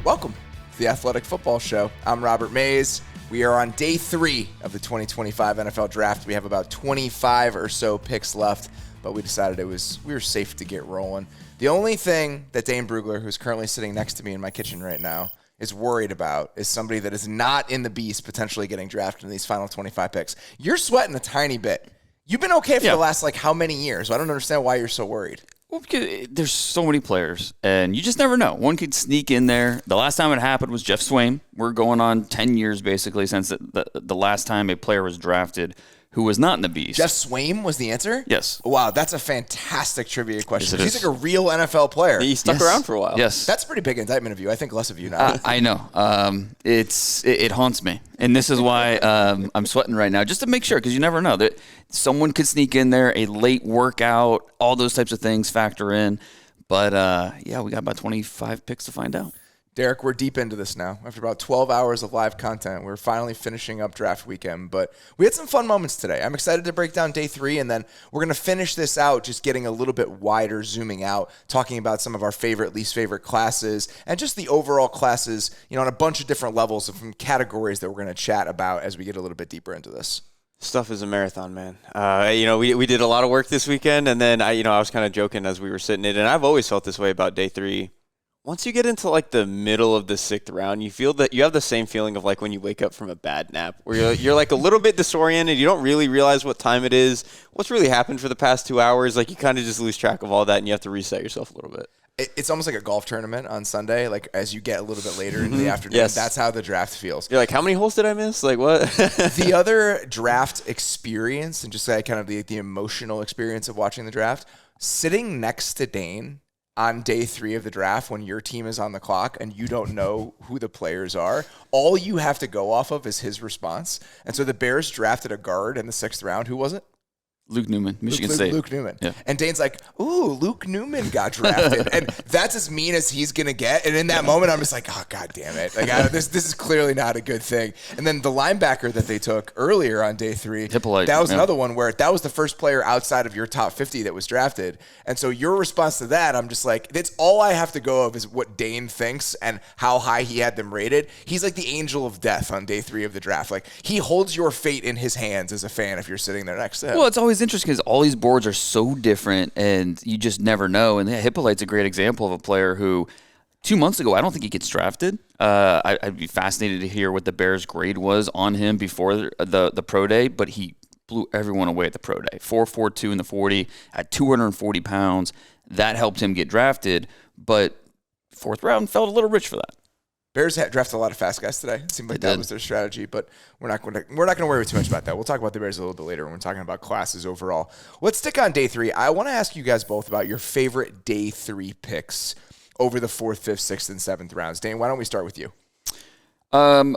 Welcome to the Athletic Football Show. I'm Robert Mays. We are on day 3 of the 2025 NFL Draft. We have about 25 or so picks left, but we decided we were safe to get rolling. The only thing that Dane Brugler, who's currently sitting next to me in my kitchen right now, is worried about is somebody that is not in the beast potentially getting drafted in these final 25 picks. You're sweating a tiny bit. You've been okay for the last, how many years? So I don't understand why you're so worried. Well, because there's so many players, and you just never know. One could sneak in there. The last time it happened was Jeff Swaim. We're going on 10 years, basically, since the last time a player was drafted who was not in the beast. Jeff Swaim was the answer? Yes. Wow, that's a fantastic trivia question. Yes, He's like a real NFL player. He stuck around for a while. Yes. That's a pretty big indictment of you. I think less of you now. I know. It haunts me. And this is why I'm sweating right now, just to make sure, because you never know. That someone could sneak in there, a late workout, all those types of things factor in. But, we got about 25 picks to find out. Derrik, we're deep into this now. After about 12 hours of live content, we're finally finishing up draft weekend. But we had some fun moments today. I'm excited to break down day 3, and then we're going to finish this out just getting a little bit wider, zooming out, talking about some of our favorite, least favorite classes, and just the overall classes, on a bunch of different levels and from categories that we're going to chat about as we get a little bit deeper into this. Stuff is a marathon, man. We did a lot of work this weekend, and then I was kind of joking as we were sitting in, and I've always felt this way about day 3. Once you get into the middle of the 6th round, you feel that you have the same feeling of when you wake up from a bad nap, where you're a little bit disoriented. You don't really realize what time it is, what's really happened for the past 2 hours. You kind of just lose track of all that, and you have to reset yourself a little bit. It's almost like a golf tournament on Sunday. As you get a little bit later into the afternoon, Yes. That's how the draft feels. You're how many holes did I miss? What? The other draft experience, and just kind of the emotional experience of watching the draft, sitting next to Dane on day 3 of the draft when your team is on the clock and you don't know who the players are, all you have to go off of is his response. And so the Bears drafted a guard in the 6th round. Who was it? Luke Newman, Michigan State. Luke Newman. Yeah. And Dane's like, ooh, Luke Newman got drafted. And that's as mean as he's going to get. And in that moment, I'm just like, oh, God damn it. This is clearly not a good thing. And then the linebacker that they took earlier on day 3, Hippolyte, that was another one where that was the first player outside of your top 50 that was drafted. And so your response to that, I'm just like, that's all I have to go of is what Dane thinks and how high he had them rated. He's like the angel of death on day 3 of the draft. He holds your fate in his hands as a fan if you're sitting there next to him. Well, it's always interesting because all these boards are so different and you just never know. And Hippolyte's a great example of a player who 2 months ago, I don't think he gets drafted. I'd be fascinated to hear what the Bears' grade was on him before the pro day, but he blew everyone away at the pro day. 4.42 in the 40 at 240 pounds. That helped him get drafted, but 4th round felt a little rich for that. Bears drafted a lot of fast guys today. It seemed like that was their strategy, but we're not going to worry too much about that. We'll talk about the Bears a little bit later when we're talking about classes overall. Let's stick on day 3. I want to ask you guys both about your favorite day 3 picks over the 4th, 5th, 6th, and 7th rounds. Dane, why don't we start with you?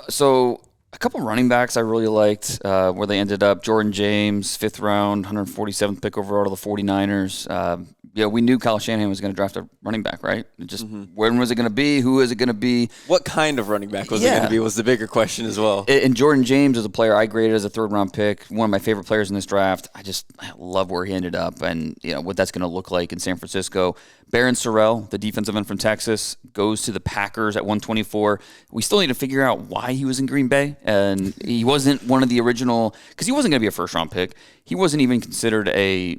So a couple running backs I really liked where they ended up. Jordan James, 5th round, 147th pick overall to the 49ers. We knew Kyle Shanahan was going to draft a running back, right? When was it going to be? Who is it going to be? What kind of running back was it going to be was the bigger question as well. And Jordan James is a player I graded as a 3rd-round pick, one of my favorite players in this draft. I love where he ended up and what that's going to look like in San Francisco. Barron Sorrell, the defensive end from Texas, goes to the Packers at 124. We still need to figure out why he was in Green Bay, and he wasn't one of the original – because he wasn't going to be a first-round pick. He wasn't even considered a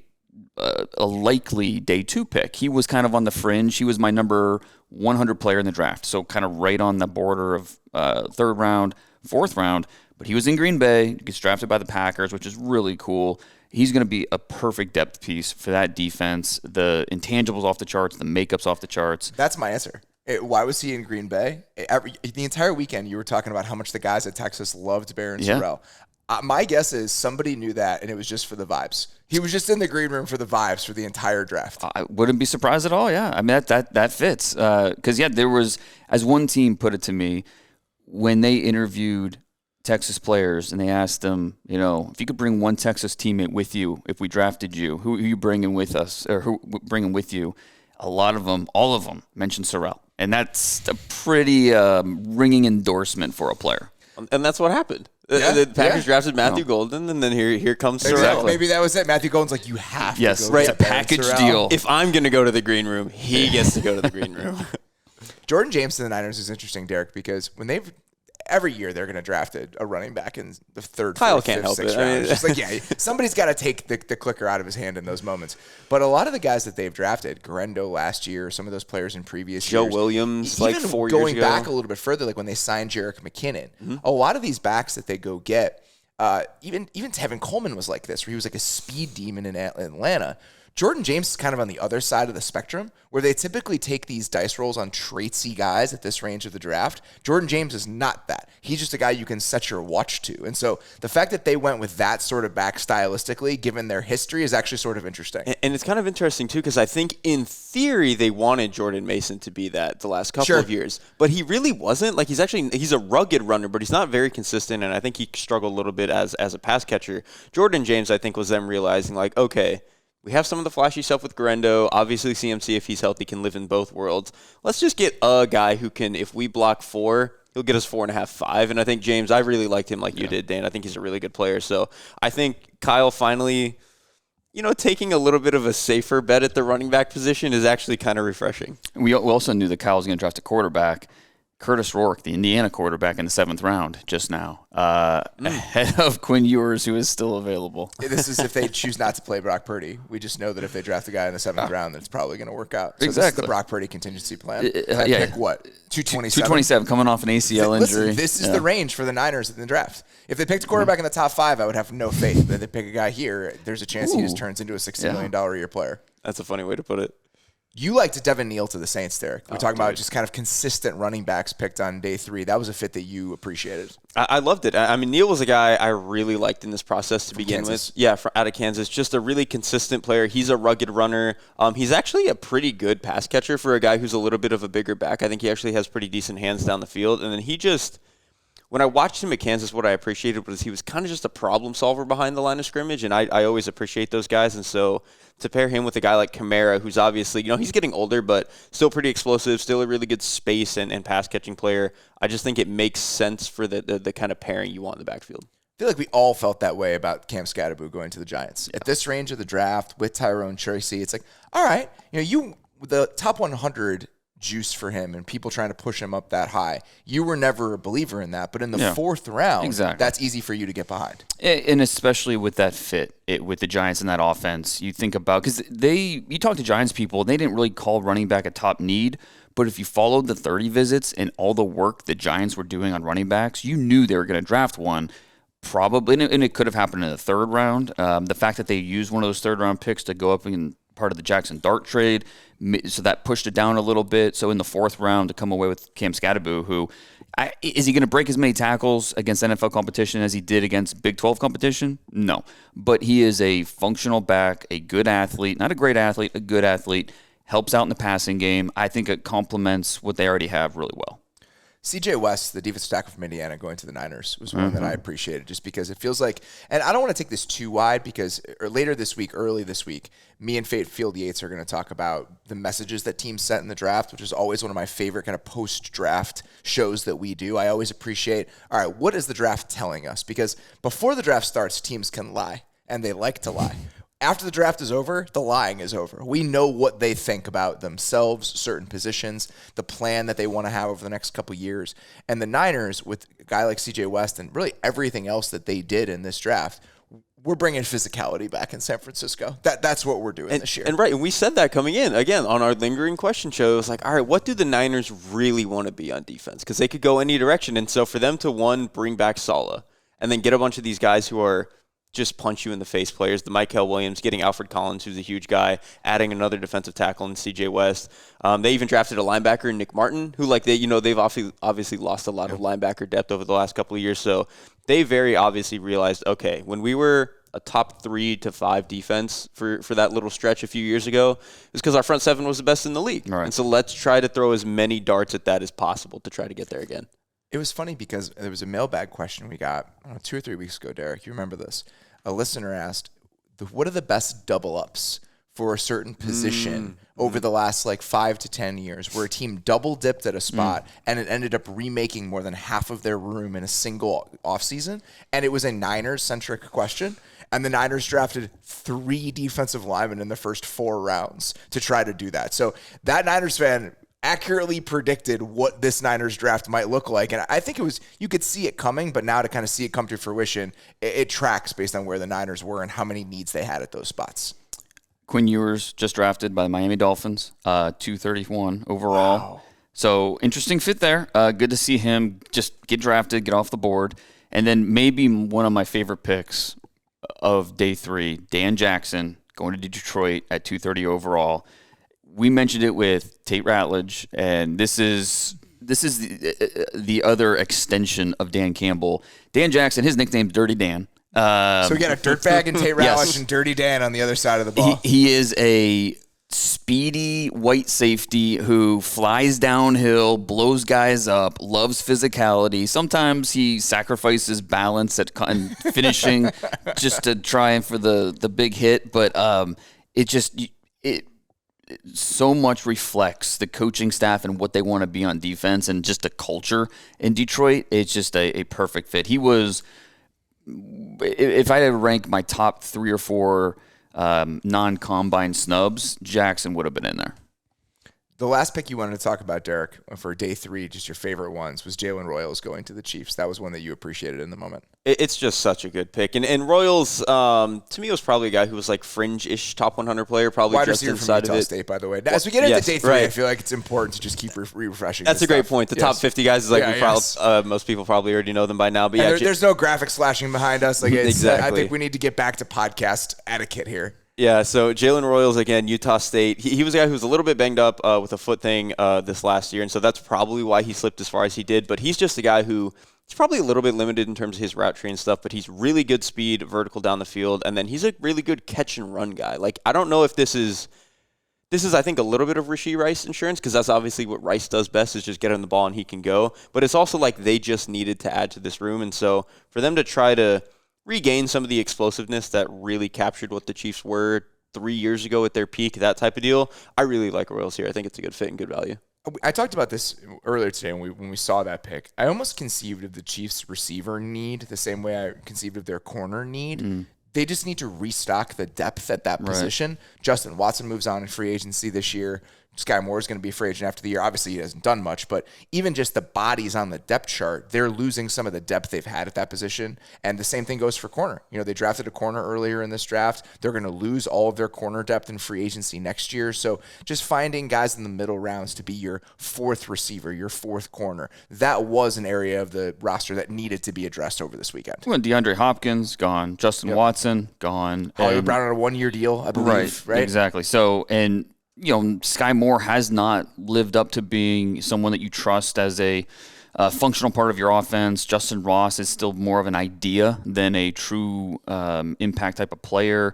likely day 2 pick. He was kind of on the fringe. He was my number 100 player in the draft, so kind of right on the border of 3rd round, 4th round. But he was in Green Bay, gets drafted by the Packers, which is really cool. He's going to be a perfect depth piece for that defense. The intangibles off the charts, the makeup's off the charts. That's my answer. Why was he in Green Bay? The entire weekend you were talking about how much the guys at Texas loved Barron Sorrell. My guess is somebody knew that, and it was just for the vibes. He was just in the green room for the vibes for the entire draft. I wouldn't be surprised at all, yeah. I mean, that fits. Because, there was, as one team put it to me, when they interviewed Texas players and they asked them, if you could bring one Texas teammate with you, if we drafted you, who are you bringing with us, or who bringing with you? A lot of them, all of them, mentioned Sorrell. And that's a pretty ringing endorsement for a player. And that's what happened. The Packers drafted Matthew Golden, and then here comes Sorrell. Exactly. Maybe that was it. Matthew Golden's like, you have to go. It's a package deal. If I'm going to go to the green room, he gets to go to the green room. Jordan James to the Niners is interesting, Derek, because every year they're going to draft a running back in the third, Kyle fourth, can't fifth, help sixth it. round. It's just like, somebody's got to take the clicker out of his hand in those moments. But a lot of the guys that they've drafted, Garendo last year, some of those players in previous Joe years. Williams, even like 4 years ago. going back a little bit further, like when they signed Jerick McKinnon, a lot of these backs that they go get, even Tevin Coleman was like this, where he was like a speed demon in Atlanta. Jordan James is kind of on the other side of the spectrum, where they typically take these dice rolls on traitsy guys at this range of the draft. Jordan James is not that. He's just a guy you can set your watch to. And so the fact that they went with that sort of back stylistically, given their history, is actually sort of interesting. And it's kind of interesting, too, because I think in theory they wanted Jordan Mason to be that the last couple of years. But he really wasn't. Like, he's a rugged runner, but he's not very consistent, and I think he struggled a little bit as a pass catcher. Jordan James, I think, was them realizing, like, okay, we have some of the flashy stuff with Garendo. Obviously, CMC, if he's healthy, can live in both worlds. Let's just get a guy who can, if we block 4, he'll get us 4.5, 5. And I think James, I really liked him like you did, Dane. I think he's a really good player. So I think Kyle finally, taking a little bit of a safer bet at the running back position is actually kind of refreshing. We also knew that Kyle was going to draft a quarterback. Curtis Rourke, the Indiana quarterback in the 7th round just now, ahead of Quinn Ewers, who is still available. This is if they choose not to play Brock Purdy. We just know that if they draft a guy in the 7th round, that's probably going to work out. So exactly. This is the Brock Purdy contingency plan. Pick what? 227? 227, coming off an ACL injury. Listen, this is the range for the Niners in the draft. If they picked a quarterback in the top 5, I would have no faith. If they pick a guy here, there's a chance he just turns into a $60 million a year player. That's a funny way to put it. You liked Devin Neal to the Saints, Derek. We're talking about just kind of consistent running backs picked on day 3. That was a fit that you appreciated. I loved it. I mean, Neal was a guy I really liked in this process to begin with. Yeah, out of Kansas. Just a really consistent player. He's a rugged runner. He's actually a pretty good pass catcher for a guy who's a little bit of a bigger back. I think he actually has pretty decent hands down the field. And then when I watched him at Kansas, what I appreciated was he was kind of just a problem solver behind the line of scrimmage, and I always appreciate those guys. And so to pair him with a guy like Kamara, who's obviously, he's getting older, but still pretty explosive, still a really good space and pass-catching player, I just think it makes sense for the kind of pairing you want in the backfield. I feel like we all felt that way about Cam Scatterbo going to the Giants. At this range of the draft with Tyrone Tracy, it's like, all right, the top 100 juice for him and people trying to push him up that high. You were never a believer in that, but in the 4th round, that's easy for you to get behind. And especially with that fit with the Giants and that offense, you think about, because you talk to Giants people, they didn't really call running back a top need, but if you followed the 30 visits and all the work the Giants were doing on running backs, you knew they were going to draft one. Probably, and it could have happened in the 3rd round. The fact that they used one of those 3rd round picks to go up in part of the Jackson Dart trade, so that pushed it down a little bit. So in the 4th round to come away with Cam Scatterbo, who is he going to break as many tackles against NFL competition as he did against Big 12 competition? No, but he is a functional back, a good athlete, not a great athlete, a good athlete, helps out in the passing game. I think it complements what they already have really well. CJ West, the defensive tackle from Indiana, going to the Niners was one that I appreciated just because it feels like, and I don't want to take this too wide because early this week, me and Field Yates are going to talk about the messages that teams set in the draft, which is always one of my favorite kind of post-draft shows that we do. I always appreciate, all right, what is the draft telling us? Because before the draft starts, teams can lie, and they like to lie. After the draft is over, the lying is over. We know what they think about themselves, certain positions, the plan that they want to have over the next couple years. And the Niners, with a guy like CJ West and really everything else that they did in this draft, we're bringing physicality back in San Francisco. That's what we're doing this year. And we said that coming in, again, on our lingering question show. It was like, all right, what do the Niners really want to be on defense? Because they could go any direction. And so for them to, bring back Saleh and then get a bunch of these guys who are just punch you in the face players, the Michael Williams, getting Alfred Collins, who's a huge guy, adding another defensive tackle in CJ West. They even drafted a linebacker, Nick Martin, who they've obviously lost a lot of linebacker depth over the last couple of years. So they very obviously realized, okay, when we were a top 3 to 5 defense for that little stretch a few years ago, it was because our front 7 was the best in the league. Right. And so let's try to throw as many darts at that as possible to try to get there again. It was funny because there was a mailbag question we got 2 or 3 weeks ago, Derek. You remember this? A listener asked, what are the best double-ups for a certain position over the last 5 to 10 years where a team double-dipped at a spot and it ended up remaking more than half of their room in a single offseason? And it was a Niners-centric question. And the Niners drafted 3 defensive linemen in the first 4 rounds to try to do that. So that Niners fan accurately predicted what this Niners draft might look like. And I think you could see it coming, but now to kind of see it come to fruition, it tracks based on where the Niners were and how many needs they had at those spots. Quinn Ewers just drafted by the Miami Dolphins, 231 overall. Wow. So interesting fit there. Good to see him just get drafted, get off the board. And then maybe one of my favorite picks of day 3, Dan Jackson, going to Detroit at 230 overall. We mentioned it with Tate Ratledge, and this is the other extension of Dan Campbell. Dan Jackson, his nickname's Dirty Dan. So we got a dirtbag and Tate Ratledge Yes. and Dirty Dan on the other side of the ball. He is a speedy white safety who flies downhill, blows guys up, loves physicality. Sometimes he sacrifices balance at finishing just to try for the big hit. But it so much reflects the coaching staff and what they want to be on defense and just the culture in Detroit. It's just a perfect fit. He was, if I had to rank my top 3 or 4 non-combine snubs, Jackson would have been in there. The last pick you wanted to talk about, Derrik, for day 3, just your favorite ones, was Jalen Royals going to the Chiefs. That was one that you appreciated in the moment. It's just such a good pick. And Royals, to me, was probably a guy who was like fringe-ish top 100 player, probably wide just receiver inside from Utah of it. State, by the way. As we get into day 3, right. I feel like it's important to just keep refreshing. That's a great point. The top 50 guys is like most people probably already know them by now. But there's no graphics flashing behind us. Like exactly. I think we need to get back to podcast etiquette here. Yeah, so Jalen Royals, again, Utah State. He was a guy who was a little bit banged up with a foot thing this last year, and so that's probably why he slipped as far as he did. But he's just a guy who he's probably a little bit limited in terms of his route tree and stuff, but he's really good speed, vertical down the field, and then he's a really good catch and run guy. Like, I don't know if this is, I think, a little bit of Rashee Rice insurance, because that's obviously what Rice does best is just get him the ball and he can go. But it's also like they just needed to add to this room, and so for them to try to regain some of the explosiveness that really captured what the Chiefs were 3 years ago at their peak, that type of deal, I really like Royals here. I think it's a good fit and good value. I talked about this earlier today when we saw that pick. I almost conceived of the Chiefs' receiver need the same way I conceived of their corner need. They just need to restock the depth at that position. Right. Justin Watson moves on in free agency this year. Sky Moore is going to be a free agent after the year. Obviously, he hasn't done much, but even just the bodies on the depth chart, they're losing some of the depth they've had at that position. And the same thing goes for corner. You know, they drafted a corner earlier in this draft. They're going to lose all of their corner depth in free agency next year. So just finding guys in the middle rounds to be your 4th receiver, your 4th corner, that was an area of the roster that needed to be addressed over this weekend. Well, DeAndre Hopkins, gone. Justin Watson, gone. Hollywood Brown on a 1-year deal, I believe, right? Exactly. So, and you know, Sky Moore has not lived up to being someone that you trust as a functional part of your offense. Justin Ross is still more of an idea than a true impact type of player.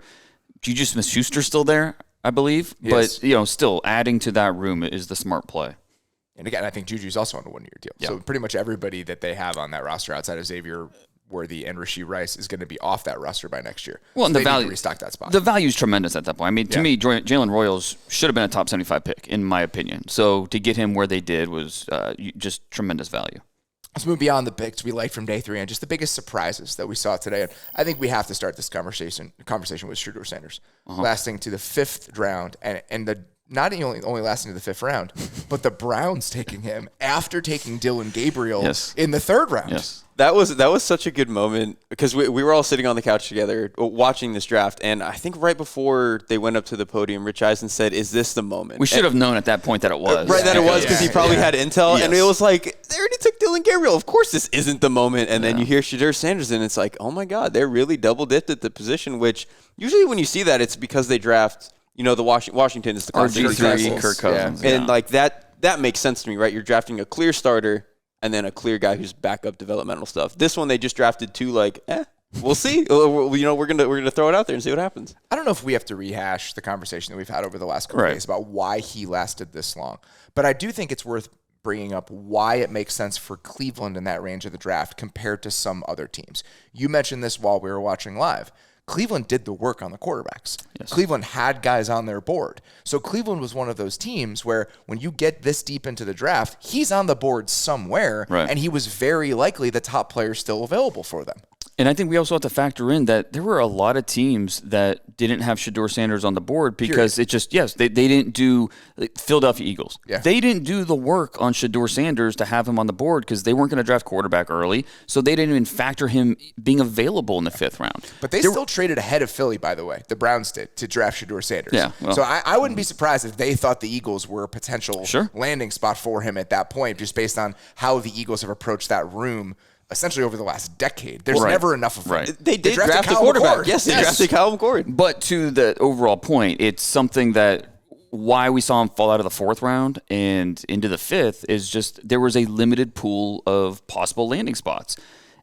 Juju Smith-Schuster's still there, I believe. Yes. But, you know, still adding to that room is the smart play. And again, I think Juju's also on a 1-year deal. Yeah. So pretty much everybody that they have on that roster outside of Xavier Worthy and Rashee Rice is going to be off that roster by next year. Well, and so the value, need to restock that spot. The value is tremendous at that point. I mean, to me, Jalen Royals should have been a top 75 pick, in my opinion. So to get him where they did was just tremendous value. Let's move beyond the picks we liked from day 3 and just the biggest surprises that we saw today. And I think we have to start this conversation with Shedeur Sanders, lasting to the 5th round, and the not only lasting to the 5th round, but the Browns taking him after taking Dylan Gabriel in the 3rd round. Yes. That was such a good moment because we were all sitting on the couch together watching this draft, and I think right before they went up to the podium, Rich Eisen said, "Is this the moment?" We should have known at that point that it was. Right, that it was because he probably had intel, and it was like, they already took Dylan Gabriel. Of course this isn't the moment, and then you hear Shedeur Sanders, and it's like, oh my God, they're really double-dipped at the position, which usually when you see that, it's because they draft, you know, the Washington is the RG3, Kirk Cousins. And like that makes sense to me, right? You're drafting a clear starter and then a clear guy who's backup developmental stuff. This one they just drafted 2 we'll see. You know, we're gonna throw it out there and see what happens. I don't know if we have to rehash the conversation that we've had over the last couple of days about why he lasted this long, but I do think it's worth bringing up why it makes sense for Cleveland in that range of the draft compared to some other teams. You mentioned this while we were watching live. Cleveland did the work on the quarterbacks. Yes. Cleveland had guys on their board. So Cleveland was one of those teams where when you get this deep into the draft, he's on the board somewhere, and he was very likely the top player still available for them. And I think we also have to factor in that there were a lot of teams that didn't have Shedeur Sanders on the board because they didn't do Philadelphia Eagles. Yeah. They didn't do the work on Shedeur Sanders to have him on the board because they weren't going to draft quarterback early, so they didn't even factor him being available in the 5th round. But they still traded ahead of Philly, by the way. The Browns did to draft Shedeur Sanders. Yeah, well, so I wouldn't be surprised if they thought the Eagles were a potential landing spot for him at that point, just based on how the Eagles have approached that room essentially over the last decade. There's never enough of them. They did draft a quarterback. Yes, they drafted Kyle McCord. But to the overall point, it's something that why we saw him fall out of the 4th round and into the 5th is just there was a limited pool of possible landing spots.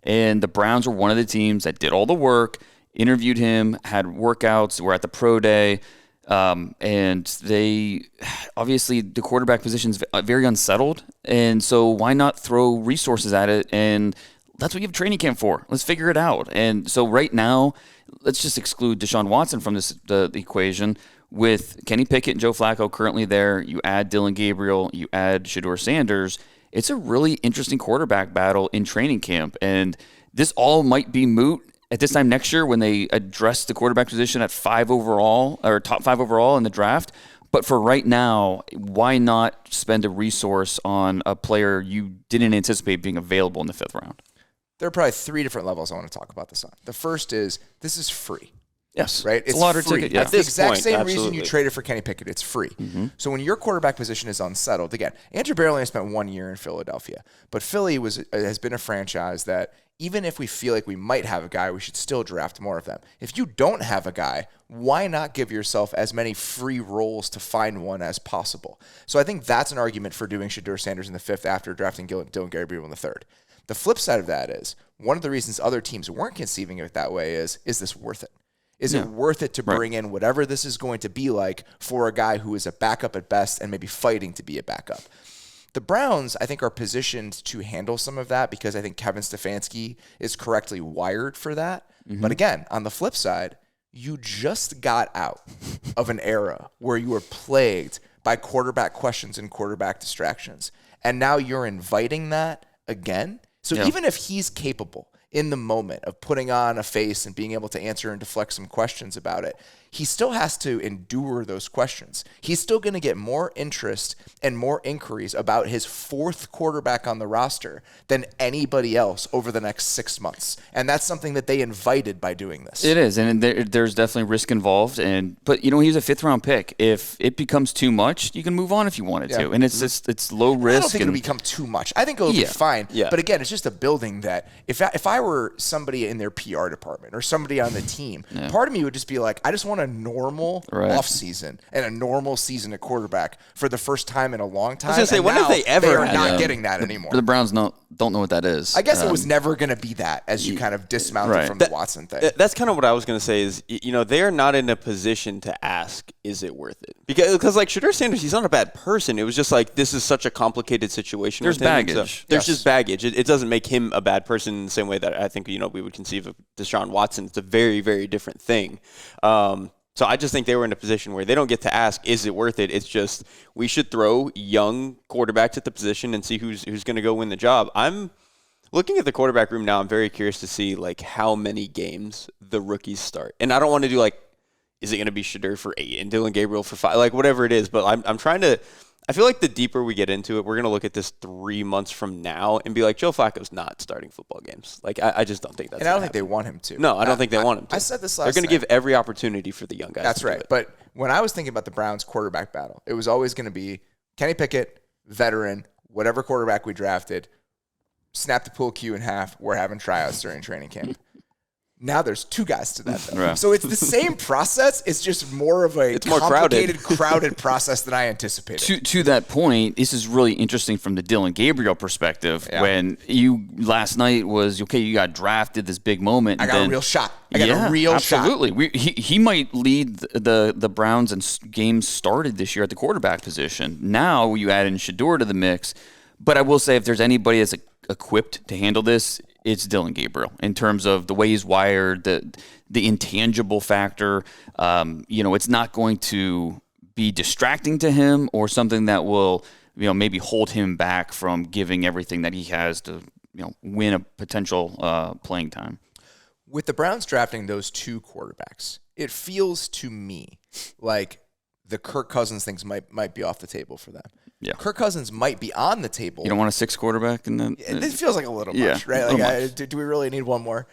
And the Browns were one of the teams that did all the work, interviewed him, had workouts, were at the pro day, and they obviously the quarterback position is very unsettled. And so why not throw resources at it? And that's what you have training camp for. Let's figure it out. And so right now, let's just exclude Deshaun Watson from the equation. With Kenny Pickett and Joe Flacco currently there, you add Dylan Gabriel, you add Shedeur Sanders. It's a really interesting quarterback battle in training camp. And this all might be moot at this time next year when they address the quarterback position at 5 overall or top 5 overall in the draft. But for right now, why not spend a resource on a player you didn't anticipate being available in the 5th round? There are probably 3 different levels I want to talk about this on. The first is this is free. Yes. Right? It's a lottery free. ticket. Yeah. That's the exact same reason you traded for Kenny Pickett. It's free. Mm-hmm. So when your quarterback position is unsettled, again, Andrew Barry only spent 1 year in Philadelphia. But Philly has been a franchise that even if we feel like we might have a guy, we should still draft more of them. If you don't have a guy, why not give yourself as many free roles to find one as possible? So I think that's an argument for doing Shedeur Sanders in the 5th after drafting Dylan Gabriel in the 3rd. The flip side of that is one of the reasons other teams weren't conceiving of it that way is this worth it? Is it worth it to bring in whatever this is going to be like for a guy who is a backup at best and maybe fighting to be a backup? The Browns, I think, are positioned to handle some of that because I think Kevin Stefanski is correctly wired for that. Mm-hmm. But again, on the flip side, you just got out of an era where you were plagued by quarterback questions and quarterback distractions. And now you're inviting that again. So even if he's capable in the moment of putting on a face and being able to answer and deflect some questions about it, he still has to endure those questions. He's still going to get more interest and more inquiries about his 4th quarterback on the roster than anybody else over the next 6 months. And that's something that they invited by doing this. It is, and there's definitely risk involved. But he's a 5th round pick. If it becomes too much, you can move on if you wanted to. And it's low risk. I don't think it'll become too much. I think it'll be fine. Yeah. But again, it's just a building that if I were somebody in their PR department or somebody on the team, part of me would just be like, I just want a normal offseason and a normal season at quarterback for the first time in a long time. I was going to say, when have they ever? They are not getting that anymore. The Browns don't know what that is. I guess it was never going to be that as you kind of dismounted from the Watson thing. That's kind of what I was going to say is, they are not in a position to ask, is it worth it? Because like Shedeur Sanders, he's not a bad person. It was just like, this is such a complicated situation. There's baggage. So there's just baggage. It doesn't make him a bad person in the same way that I think, we would conceive of Deshaun Watson. It's a very, very different thing. So I just think they were in a position where they don't get to ask, is it worth it? It's just, we should throw young quarterbacks at the position and see who's going to go win the job. I'm looking at the quarterback room now. I'm very curious to see how many games the rookies start. And I don't want to do is it going to be Shedeur for 8 and Dylan Gabriel for 5? Whatever it is. But I'm trying to, I feel like the deeper we get into it, we're going to look at this 3 months from now and be like, Joe Flacco's not starting football games. I just don't think that's. And I don't think they want him to. No, I don't think they want him to. I said this last They're going to give every opportunity for the young guys. That's right. But when I was thinking about the Browns quarterback battle, it was always going to be Kenny Pickett, veteran, whatever quarterback we drafted, snap the pool cue in half. We're having tryouts during training camp. Now there's 2 guys to that, though. Right. So it's the same process. It's just more of a complicated, crowded process than I anticipated. To that point, this is really interesting from the Dylan Gabriel perspective. Yeah. When you last night was, okay, you got drafted, this big moment. I got a real shot. I got a real absolutely. Shot. He might lead the Browns in games started this year at the quarterback position. Now you add in Shedeur to the mix. But I will say, if there's anybody that's equipped to handle this, it's Dylan Gabriel in terms of the way he's wired, the intangible factor. It's not going to be distracting to him or something that will, maybe hold him back from giving everything that he has to, win a potential playing time. With the Browns drafting those 2 quarterbacks, it feels to me like the Kirk Cousins things might be off the table for them. Yeah. Kirk Cousins might be on the table. You don't want a 6 quarterback in the. It feels like a little much, right? Like, do we really need one more?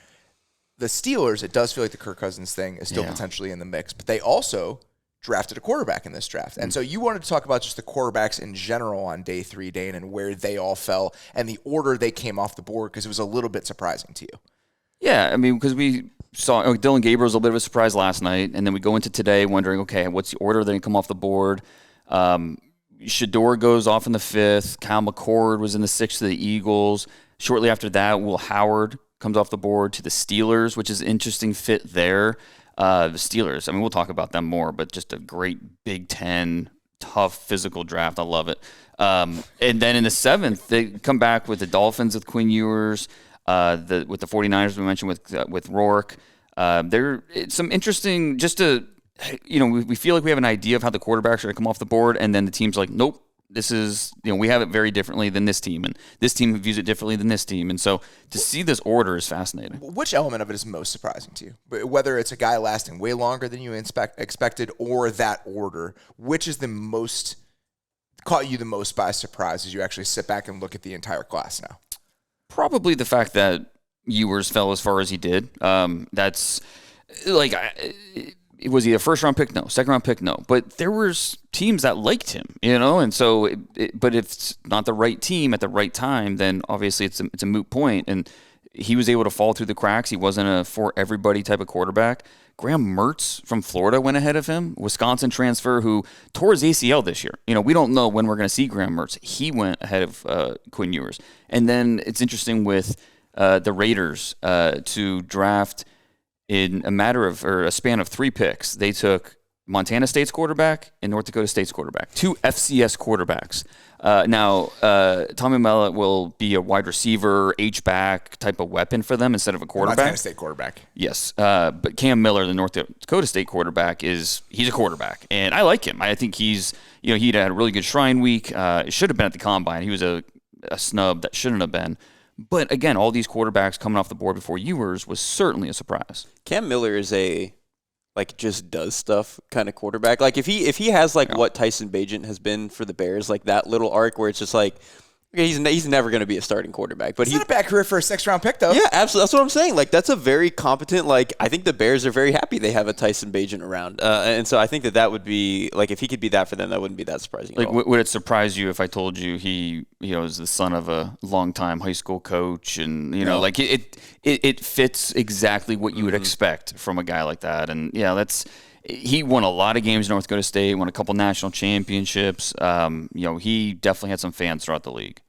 The Steelers, it does feel like the Kirk Cousins thing is still potentially in the mix, but they also drafted a quarterback in this draft. And so you wanted to talk about just the quarterbacks in general on day 3, Dane, and where they all fell and the order they came off the board, because it was a little bit surprising to you. Yeah, I mean, because we saw Dylan Gabriel's a little bit of a surprise last night, and then we go into today wondering, okay, what's the order they come off the board? Shedeur goes off in the 5th. Kyle McCord was in the 6th to the Eagles. Shortly after that, Will Howard comes off the board to the Steelers, which is an interesting fit there. The Steelers, I mean, we'll talk about them more, but just a great Big Ten, tough physical draft. I love it. And then in the 7th, they come back with the Dolphins with Quinn Ewers, with the 49ers we mentioned with Rourke. It's some interesting, just to, we feel like we have an idea of how the quarterbacks are going to come off the board, and then the team's like, nope. This is, we have it very differently than this team, and this team views it differently than this team. And so to see this order is fascinating. Which element of it is most surprising to you? Whether it's a guy lasting way longer than you expected or that order, which is the most, caught you the most by surprise as you actually sit back and look at the entire class now? Probably the fact that Ewers fell as far as he did. That's like... Was he a first-round pick? No. Second-round pick? No. But there was teams that liked him, and so, but if it's not the right team at the right time, then obviously it's a moot point. And he was able to fall through the cracks. He wasn't a for-everybody type of quarterback. Graham Mertz from Florida went ahead of him, Wisconsin transfer who tore his ACL this year. We don't know when we're going to see Graham Mertz. He went ahead of Quinn Ewers. And then it's interesting with the Raiders to draft in a span of 3 picks. They took Montana State's quarterback and North Dakota State's quarterback, 2 FCS quarterbacks. Now, Tommy Mellott will be a wide receiver, H-back type of weapon for them instead of a quarterback. Montana State quarterback. Yes. But Cam Miller, the North Dakota State quarterback, he's a quarterback. And I like him. I think he'd had a really good Shrine Week. It should have been at the Combine. He was a snub that shouldn't have been. But again, all these quarterbacks coming off the board before Ewers was certainly a surprise. Cam Miller is a just does stuff kind of quarterback. Like if he has what Tyson Bagent has been for the Bears, like that little arc where it's just like, okay, he's never going to be a starting quarterback. But he's not a bad career for a 6th-round pick, though. Yeah, absolutely. That's what I'm saying. Like that's a very competent. Like I think the Bears are very happy they have a Tyson Bagent around, and so I think that would be like if he could be that for them, that wouldn't be that surprising. Like, at all. Would it surprise you if I told you he is the son of a longtime high school coach, and like it fits exactly what you would expect from a guy like that, and he won a lot of games in North Dakota State, won a couple national championships. He definitely had some fans throughout the league.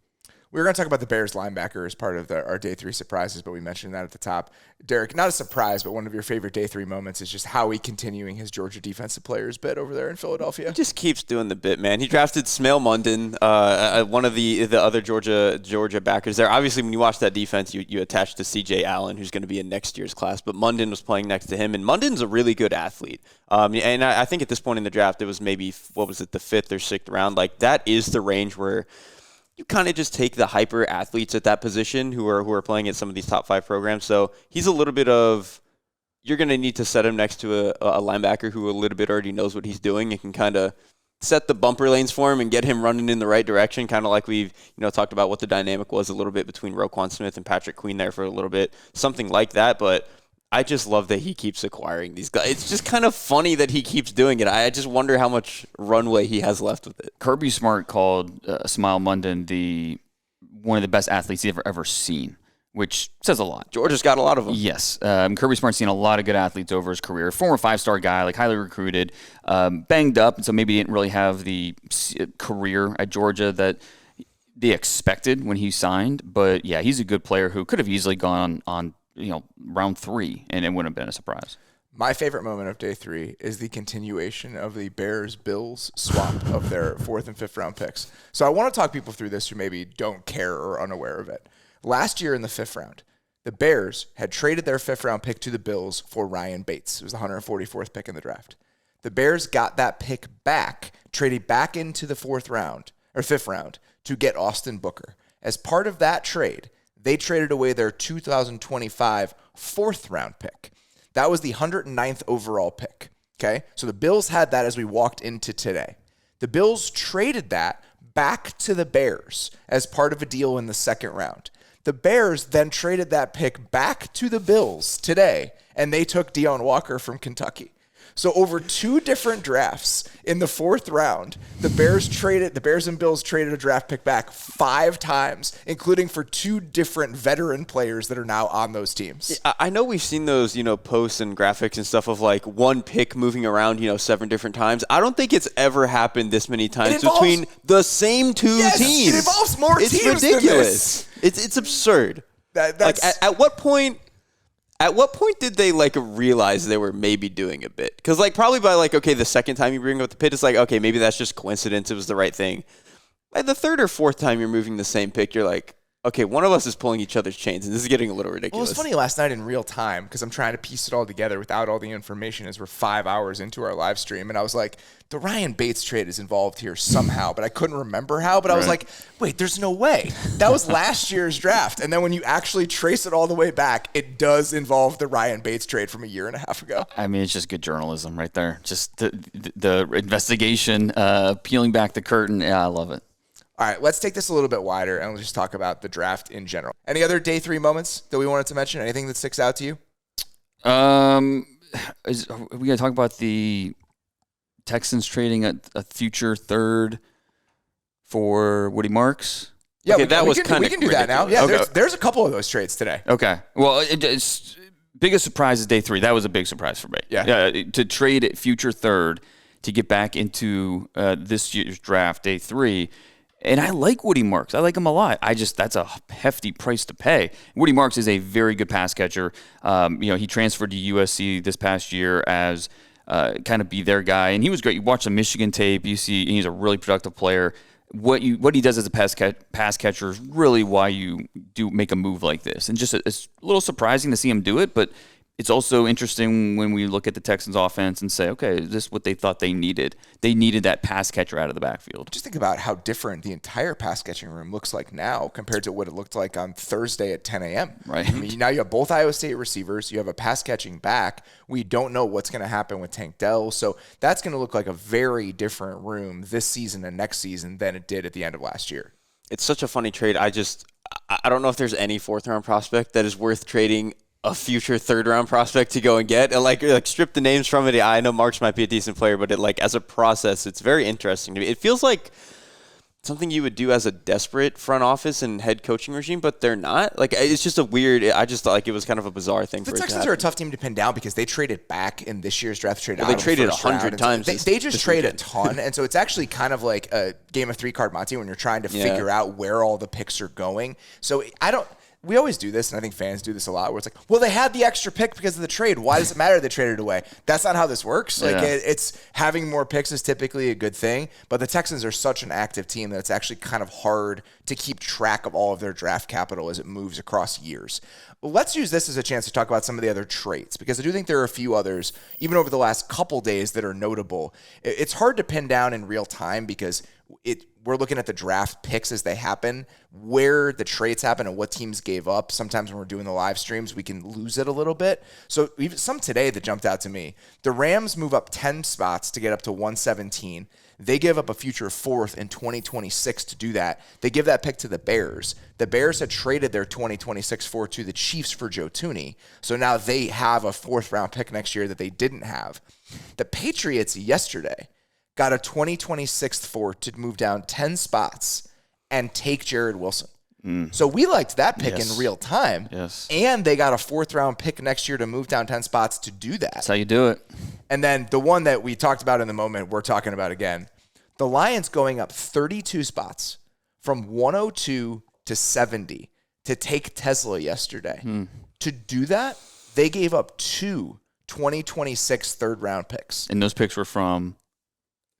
We were going to talk about the Bears linebacker as part of our day 3 surprises, but we mentioned that at the top. Derrik, not a surprise, but one of your favorite day 3 moments is just Howie continuing his Georgia defensive players bit over there in Philadelphia. He just keeps doing the bit, man. He drafted Smail Mundon, one of the other Georgia backers there. Obviously, when you watch that defense, you attach to C.J. Allen, who's going to be in next year's class, but Mundon was playing next to him, and Mundon's a really good athlete. And I think at this point in the draft, it was maybe, the 5th or 6th round. Like, that is the range where you kind of just take the hyper athletes at that position who are playing at some of these top 5 programs. So he's a little bit of, you're going to need to set him next to a linebacker who a little bit already knows what he's doing and can kind of set the bumper lanes for him and get him running in the right direction, kind of like we've talked about what the dynamic was a little bit between Roquan Smith and Patrick Queen there for a little bit, something like that. But I just love that he keeps acquiring these guys. It's just kind of funny that he keeps doing it. I just wonder how much runway he has left with it. Kirby Smart called Smile Mundon one of the best athletes he's ever seen, which says a lot. Georgia's got a lot of them. Yes. Kirby Smart's seen a lot of good athletes over his career. Former 5-star guy, like highly recruited, banged up, and so maybe he didn't really have the career at Georgia that they expected when he signed. But yeah, he's a good player who could have easily gone on round 3, and it wouldn't have been a surprise. My favorite moment of day 3 is the continuation of the Bears-Bills swap of their 4th and 5th round picks. So I want to talk people through this who maybe don't care or are unaware of it. Last year in the 5th round, the Bears had traded their 5th round pick to the Bills for Ryan Bates. It was the 144th pick in the draft. The Bears got that pick back, traded back into the 5th round to get Austin Booker. As part of that trade, they traded away their 2025 fourth round pick. That was the 109th overall pick. Okay, so the Bills had that as we walked into today. The Bills traded that back to the Bears as part of a deal in the second round. The Bears then traded that pick back to the Bills today, and they took Deion Walker from Kentucky. So over 2 different drafts in the fourth round, the Bears and Bills traded a draft pick back 5 times, including for 2 different veteran players that are now on those teams. I know we've seen those, posts and graphics and stuff of like one pick moving around, 7 different times. I don't think it's ever happened this many times between the same 2 teams. It involves more teams. It's ridiculous. It's absurd. That's like at what point? At what point did they realize they were maybe doing a bit? Because probably by the second time you bring up the pit, it's okay, maybe that's just coincidence. It was the right thing. By the third or fourth time you're moving the same pick, you're like, okay, one of us is pulling each other's chains, and this is getting a little ridiculous. Well, it was funny last night in real time because I'm trying to piece it all together without all the information as we're 5 hours into our live stream, and I was like, the Ryan Bates trade is involved here somehow, but I couldn't remember how. But I was like, wait, there's no way. That was last year's draft, and then when you actually trace it all the way back, it does involve the Ryan Bates trade from a year and a half ago. I mean, it's just good journalism right there. Just the investigation, peeling back the curtain. Yeah, I love it. All right, let's take this a little bit wider and let's just talk about the draft in general. Any other day 3 moments that we wanted to mention? Anything that sticks out to you? Are we going to talk about the Texans trading a future third for Woody Marks? Yeah, okay, we can do that now. Yeah, okay. there's a couple of those trades today. Okay. Well, it's biggest surprise is day 3. That was a big surprise for me. Yeah. To trade a future third to get back into this year's draft, day 3. And I like Woody Marks. I like him a lot. That's a hefty price to pay. Woody Marks is a very good pass catcher. He transferred to USC this past year as kind of be their guy, and he was great. You watch the Michigan tape, you see he's a really productive player. What he does as a pass catcher is really why you do make a move like this. And just it's a little surprising to see him do it, but it's also interesting when we look at the Texans offense and say, okay, is this what they thought they needed? They needed that pass catcher out of the backfield. Just think about how different the entire pass catching room looks like now compared to what it looked like on Thursday at 10 a.m. Right. I mean, now you have both Iowa State receivers. You have a pass catching back. We don't know what's going to happen with Tank Dell. So that's going to look like a very different room this season and next season than it did at the end of last year. It's such a funny trade. I don't know if there's any 4th round prospect that is worth trading a future 3rd round prospect to go and get, and like strip the names from it. Yeah, I know Marks might be a decent player, but as a process, it's very interesting to me. It feels like something you would do as a desperate front office and head coaching regime, but they're not. It's just a weird. I just thought it was kind of a bizarre thing. The Texans are a tough team to pin down because they traded back in this year's draft. They traded 100 times. They just trade a ton, and so it's actually kind of like a game of 3 card Monty when you're trying to figure out where all the picks are going. So we always do this, and I think fans do this a lot, where it's like, well, they had the extra pick because of the trade. Why does it matter they traded it away? That's not how this works. It's having more picks is typically a good thing, but the Texans are such an active team that it's actually kind of hard to keep track of all of their draft capital as it moves across years. Let's use this as a chance to talk about some of the other traits, because I do think there are a few others, even over the last couple days, that are notable. It's hard to pin down in real time because we're looking at the draft picks as they happen, where the trades happen and what teams gave up. Sometimes when we're doing the live streams, we can lose it a little bit. So even some today that jumped out to me. The Rams move up 10 spots to get up to 117. They give up a future 4th in 2026 to do that. They give that pick to the Bears. The Bears had traded their 2026 4 to the Chiefs for Joe Thuney. So now they have a 4th round pick next year that they didn't have. The Patriots yesterday got a 2026 4 to move down 10 spots and take Jared Wilson. So we liked that pick in real time. Yes. And they got a 4th round pick next year to move down 10 spots to do that. That's how you do it. And then the one that we talked about in the moment, we're talking about again, the Lions going up 32 spots from 102 to 70 to take Tesla yesterday. To do that, they gave up 2 2026 3rd round picks. And those picks were from?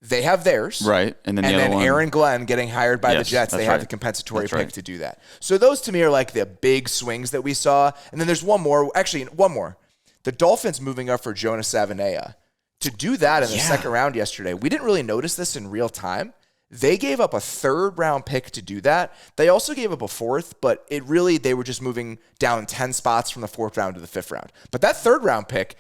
They have theirs. Right. And then Aaron Glenn getting hired by the Jets, they have the compensatory pick to do that. So those to me are like the big swings that we saw. And then there's one more. Actually, one more. The Dolphins moving up for Jonas Savaiinaea. To do that in the second round yesterday, we didn't really notice this in real time. They gave up a 3rd-round pick to do that. They also gave up a 4th, but they were just moving down 10 spots from the 4th round to the 5th round. But that 3rd-round pick,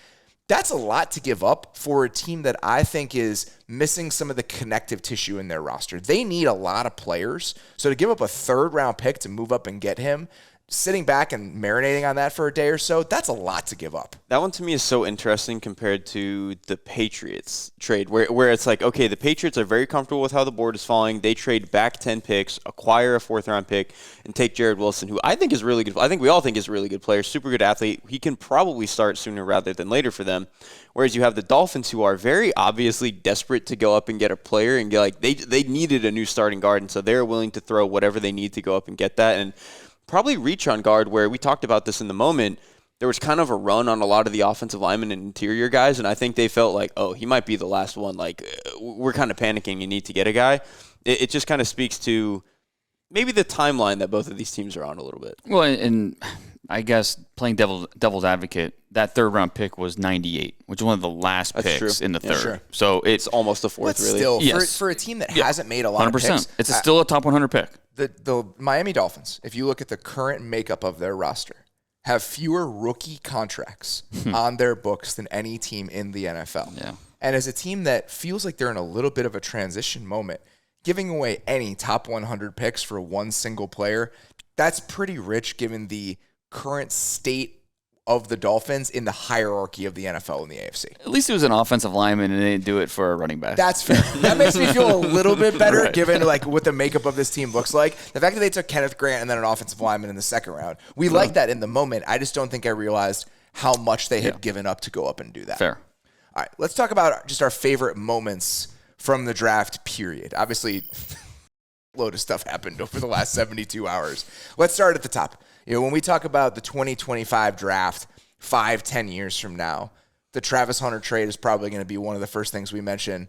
that's a lot to give up for a team that I think is missing some of the connective tissue in their roster. They need a lot of players. So to give up a 3rd-round pick to move up and get him, sitting back and marinating on that for a day or so, that's a lot to give up. That one to me is so interesting compared to the Patriots trade, where it's like, okay, the Patriots are very comfortable with how the board is falling. They trade back 10 picks, acquire a 4th-round pick, and take Jared Wilson, who I think is really good. I think we all think is a really good player, super good athlete. He can probably start sooner rather than later for them. Whereas you have the Dolphins, who are very obviously desperate to go up and get a player, and they needed a new starting guard, and so they're willing to throw whatever they need to go up and get that. And probably reach on guard, where we talked about this in the moment. There was kind of a run on a lot of the offensive linemen and interior guys, and I think they felt like, oh, he might be the last one. Like, we're kind of panicking. You need to get a guy. It just kind of speaks to maybe the timeline that both of these teams are on a little bit. Well, and I guess playing devil's advocate, that 3rd-round pick was 98, which is one of the last picks in the 3rd. Sure. So it's almost the 4th, but really. Still, yes. for a team that hasn't made a lot 100%. of picks. It's still a top 100 pick. The Miami Dolphins, if you look at the current makeup of their roster, have fewer rookie contracts on their books than any team in the NFL. Yeah. And as a team that feels like they're in a little bit of a transition moment, giving away any top 100 picks for one single player, that's pretty rich given the current state of the Dolphins in the hierarchy of the NFL and the AFC. At least it was an offensive lineman and they didn't do it for a running back. That's fair. That makes me feel a little bit better Right. given like what the makeup of this team looks like. The fact that they took Kenneth Grant and then an offensive lineman in the 2nd round. We like that in the moment. I just don't think I realized how much they had given up to go up and do that. Fair. All right, let's talk about just our favorite moments from the draft period. Obviously, a load of stuff happened over the last 72 hours. Let's start at the top. When we talk about the 2025 draft 5-10 years from now, the Travis Hunter trade is probably going to be one of the first things we mention.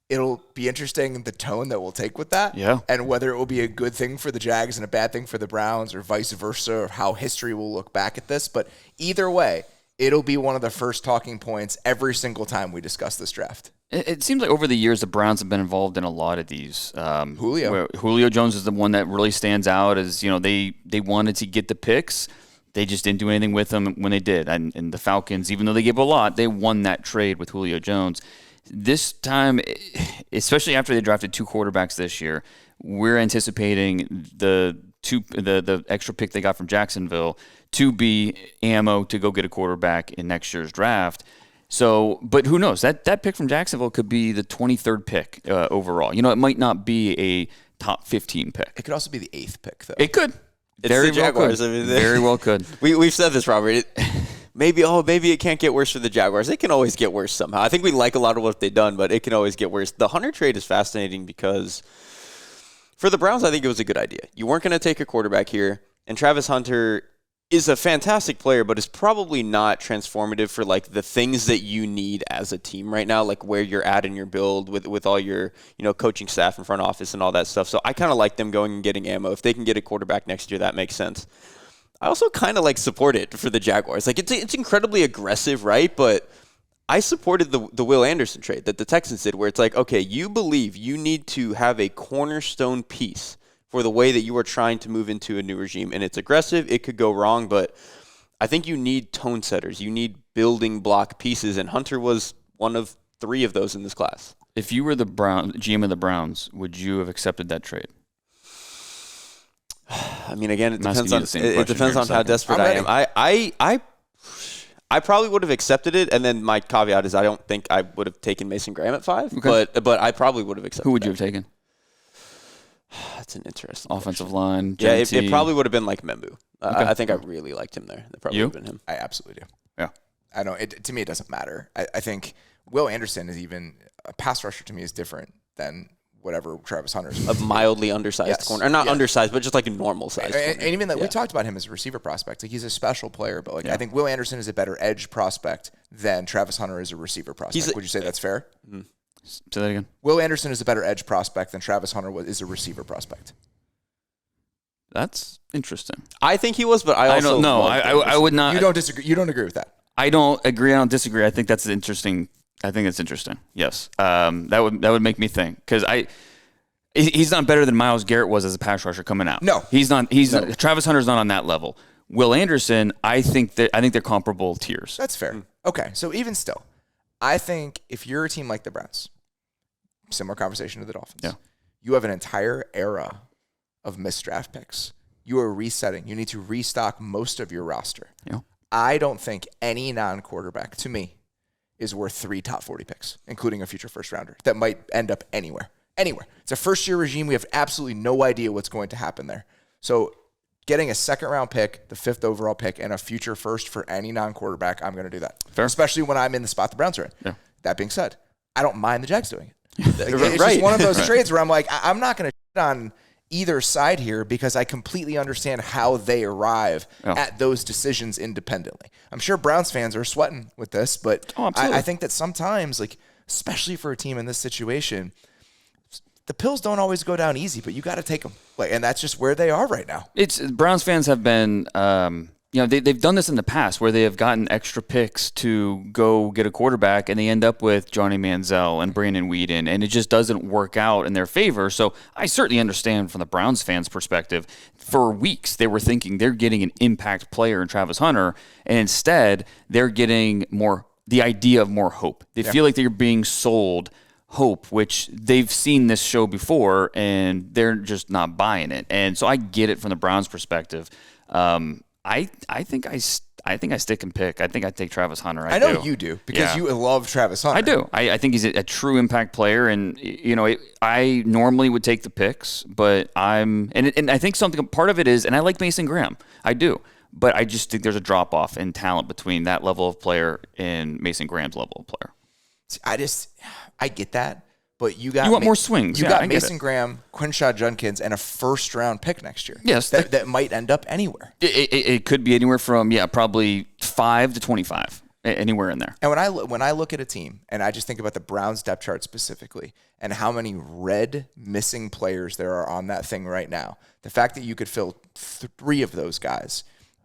It'll be interesting the tone that we'll take with that, and whether it will be a good thing for the Jags and a bad thing for the Browns, or vice versa, or how history will look back at this. But either way, it'll be one of the first talking points every single time we discuss this draft. It seems like over the years, the Browns have been involved in a lot of these. Julio Jones is the one that really stands out as, they wanted to get the picks. They just didn't do anything with them when they did. And the Falcons, even though they gave a lot, they won that trade with Julio Jones. This time, especially after they drafted 2 quarterbacks this year, we're anticipating the extra pick they got from Jacksonville to be ammo to go get a quarterback in next year's draft. So, but who knows? That pick from Jacksonville could be the 23rd pick overall. It might not be a top 15 pick. It could also be the 8th pick, though. It could. It's the Jaguars. Well could. Very well could. We've said this, Robert. Maybe it can't get worse for the Jaguars. It can always get worse somehow. I think we like a lot of what they've done, but it can always get worse. The Hunter trade is fascinating because for the Browns, I think it was a good idea. You weren't going to take a quarterback here, and Travis Hunter is a fantastic player, but is probably not transformative for like the things that you need as a team right now, like where you're at in your build with all your coaching staff and front office and all that stuff. So I kind of like them going and getting ammo. If they can get a quarterback next year, that makes sense. I also kind of like support it for the Jaguars. Like it's incredibly aggressive, right? But I supported the Will Anderson trade that the Texans did, where it's like, okay, you believe you need to have a cornerstone piece for the way that you are trying to move into a new regime. And it's aggressive. It could go wrong, but I think you need tone setters. You need building block pieces, and Hunter was one of 3 of those in this class. If you were the GM of the Browns, would you have accepted that trade? I mean, again, it depends on how desperate I am. I probably would have accepted it, and then my caveat is I don't think I would have taken Mason Graham at 5, but I probably would have accepted. Who would you have taken? That's an interesting offensive line. Yeah, it probably would have been like Membu. I think I really liked him there. That probably would have been him. I absolutely do. Yeah. I don't. To me, it doesn't matter. I think Will Anderson is even a pass rusher. To me, is different than whatever Travis Hunter's. A mildly undersized corner, or not undersized, but just like a normal size. And even that we talked about him as a receiver prospect. Like he's a special player, but I think Will Anderson is a better edge prospect than Travis Hunter is a receiver prospect. Would you say that's fair? Mm-hmm. Say that again. Will Anderson is a better edge prospect than Travis Hunter is a receiver prospect. That's interesting. I think he was, but I also don't know. I would not. You don't disagree. You don't agree with that. I don't agree. I don't disagree. I think that's interesting. I think it's interesting. Yes. That would make me think, because He's not better than Myles Garrett was as a pass rusher coming out. No. He's not. Travis Hunter's not on that level. Will Anderson, I think they're comparable tiers. That's fair. Okay, so even still, I think if you're a team like the Browns, similar conversation to the Dolphins, you have an entire era of missed draft picks. You are resetting. You need to restock most of your roster. Yeah. I don't think any non-quarterback, to me, is worth 3 top 40 picks, including a future first-rounder that might end up anywhere. Anywhere. It's a first-year regime. We have absolutely no idea what's going to happen there. So getting a second-round pick, the 5th overall pick, and a future first for any non-quarterback, I'm going to do that. Fair. Especially when I'm in the spot the Browns are in. Yeah. That being said, I don't mind the Jags doing it. It's just one of those trades where I'm like, I'm not going to shit on either side here because I completely understand how they arrive at those decisions independently. I'm sure Browns fans are sweating with this, but I think that sometimes, like, especially for a team in this situation, the pills don't always go down easy, but you got to take them. And that's just where they are right now. Browns fans have been, they've done this in the past where they have gotten extra picks to go get a quarterback, and they end up with Johnny Manziel and Brandon Weeden, and it just doesn't work out in their favor. So I certainly understand from the Browns fans' perspective. For weeks, they were thinking they're getting an impact player in Travis Hunter, and instead they're getting the idea of more hope. They feel like they're being sold hope, which they've seen this show before, and they're just not buying it. And so I get it from the Browns' perspective. I think I stick and pick. I think I take Travis Hunter. I know you do because you love Travis Hunter. I do. I think he's a true impact player, and I normally would take the picks, but and I think part of it is, and I like Mason Graham. I do. But I just think there's a drop-off in talent between that level of player and Mason Graham's level of player. See, I get that, but you want more swings. You got Mason Graham, Quinshaw Judkins, and a first-round pick next year. Yes. That might end up anywhere. It could be anywhere from, probably 5 to 25, anywhere in there. And when I look at a team, and I just think about the Browns depth chart specifically, and how many red missing players there are on that thing right now, the fact that you could fill 3 of those guys,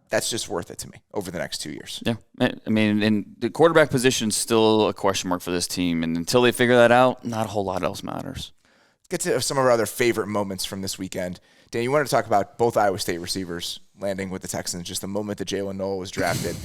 that's just worth it to me over the next 2 years. Yeah. I mean, and the quarterback position is still a question mark for this team. And until they figure that out, not a whole lot else matters. Let's get to some of our other favorite moments from this weekend. Dan, you wanted to talk about both Iowa State receivers landing with the Texans, just the moment that Jalen Noel was drafted.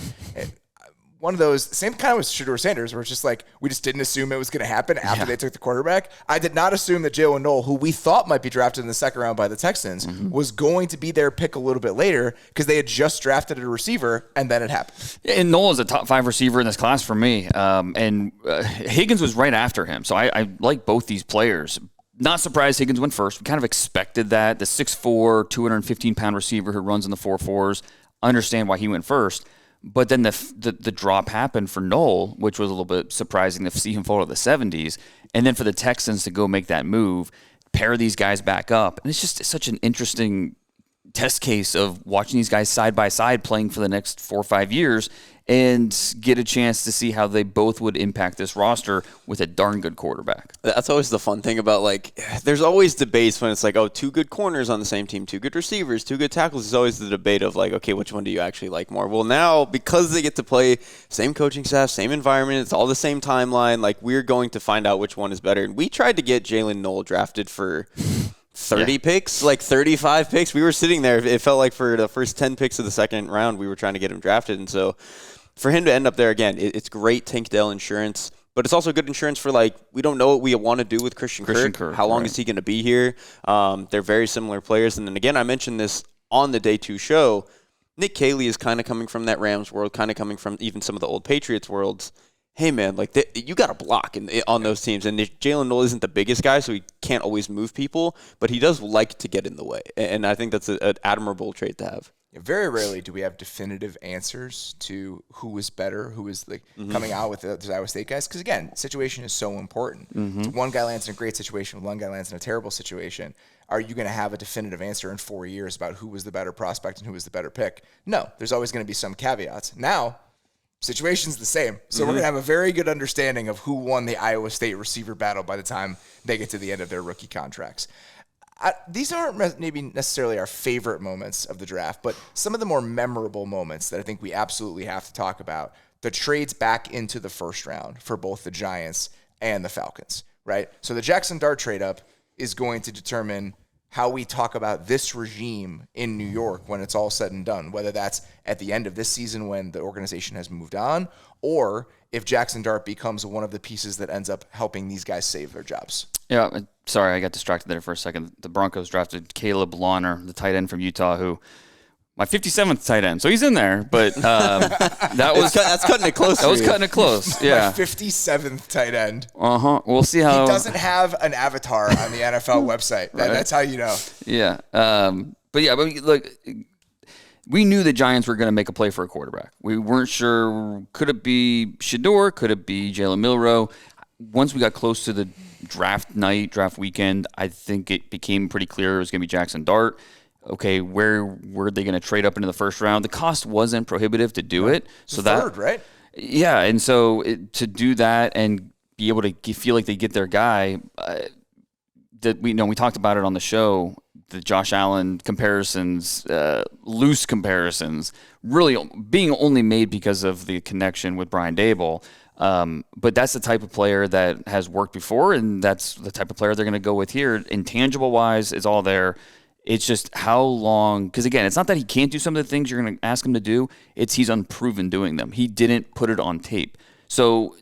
One of those, same kind of with Shedeur Sanders, where it's just like, we just didn't assume it was going to happen after they took the quarterback. I did not assume that Jalen Noel, who we thought might be drafted in the second round by the Texans, was going to be their pick a little bit later because they had just drafted a receiver, and then it happened. And Noel is a top 5 receiver in this class for me. And Higgins was right after him. So I like both these players. Not surprised Higgins went first. We kind of expected that. The 6'4", 215-pound receiver who runs in the 4.4s. Understand why he went first. But then the drop happened for Noel, which was a little bit surprising to see him fall to the 70s. And then for the Texans to go make that move, pair these guys back up. And it's just such an interesting test case of watching these guys side by side playing for the next 4 or 5 years and get a chance to see how they both would impact this roster with a darn good quarterback. That's always the fun thing about, there's always debates when it's like, 2 good corners on the same team, 2 good receivers, 2 good tackles. There's always the debate of okay, which one do you actually like more? Well, now, because they get to play same coaching staff, same environment, it's all the same timeline, we're going to find out which one is better. And we tried to get Jalen Noel drafted for 30 picks, 35 picks. We were sitting there. It felt like for the first 10 picks of the second round, we were trying to get him drafted. And so for him to end up there, again, it's great Tankdale insurance, but it's also good insurance for, we don't know what we want to do with Christian Kirk. How long is he going to be here? They're very similar players. And then, again, I mentioned this on the Day 2 show. Nick Caley is kind of coming from that Rams world, kind of coming from even some of the old Patriots worlds. Hey, man, you got to block on those teams. And Jalen Noel isn't the biggest guy, so he can't always move people, but he does like to get in the way. And I think that's an admirable trait to have. Very rarely do we have definitive answers to who was better, who was coming out with the Iowa State guys. Because, again, situation is so important. One guy lands in a great situation, one guy lands in a terrible situation. Are you going to have a definitive answer in 4 years about who was the better prospect and who was the better pick? No, there's always going to be some caveats. Now, situation's the same. So we're going to have a very good understanding of who won the Iowa State receiver battle by the time they get to the end of their rookie contracts. These aren't maybe necessarily our favorite moments of the draft, but some of the more memorable moments that I think we absolutely have to talk about. The trades back into the first round for both the Giants and the Falcons, right? So the Jackson Dart trade up, is going to determine how we talk about this regime in New York when it's all said and done, whether that's at the end of this season when the organization has moved on, or if Jackson Dart becomes one of the pieces that ends up helping these guys save their jobs. Yeah, sorry, I got distracted there for a second. The Broncos drafted Caleb Lawner, the tight end from Utah, who my 57th tight end. So he's in there, but that's cutting it close. That was cutting it close. Yeah, my 57th tight end. We'll see how he doesn't have an avatar on the NFL website. Right. That's how you know. Yeah, but look, we knew the Giants were going to make a play for a quarterback. We weren't sure. Could it be Shedeur? Could it be Jalen Milroe? Once we got close to the draft weekend, I think it became pretty clear it was going to be Jackson Dart. Okay, where were they going to trade up into the first round? The cost wasn't prohibitive to do it. So third, right? Yeah, and so to do that and be able to feel like they get their guy, we talked about it on the show, the Josh Allen comparisons, loose comparisons, really being only made because of the connection with Brian Daboll. But that's the type of player that has worked before, and that's the type of player they're going to go with here. Intangible-wise, it's all there. It's just how long, because again, it's not that he can't do some of the things you're going to ask him to do. It's he's unproven doing them. He didn't put it on tape. So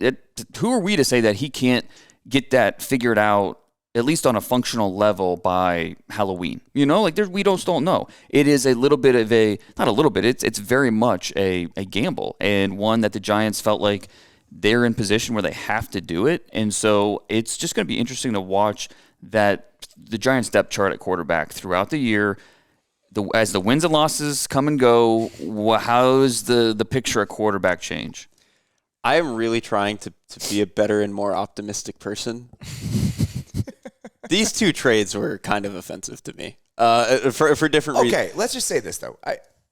who are we to say that he can't get that figured out, at least on a functional level, by Halloween? We don't know. It is a little bit of not a little bit, it's very much a gamble, and one that the Giants felt like they're in position where they have to do it. And so it's just going to be interesting to watch that the Giants' depth chart at quarterback throughout the year, as the wins and losses come and go, how does the picture at quarterback change? I am really trying to be a better and more optimistic person. These two trades were kind of offensive to me for different reasons. Okay, let's just say this, though.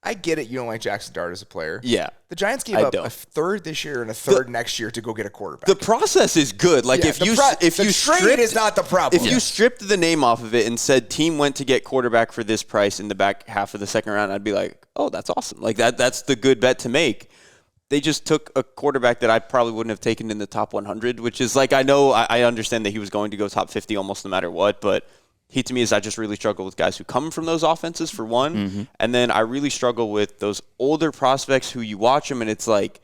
I get it. You don't like Jackson Dart as a player. Yeah. The Giants gave up a third this year and a third next year to go get a quarterback. The process is good. Like if you trade is not the problem. If you stripped the name off of it and said team went to get quarterback for this price in the back half of the second round, I'd be like, oh, that's awesome. Like that's the good bet to make. They just took a quarterback that I probably wouldn't have taken in the top 100, which is like, I understand that he was going to go top 50 almost no matter what, but he to me is I just really struggle with guys who come from those offenses for one, Mm-hmm. and then I really struggle with those older prospects who you watch them and it's like,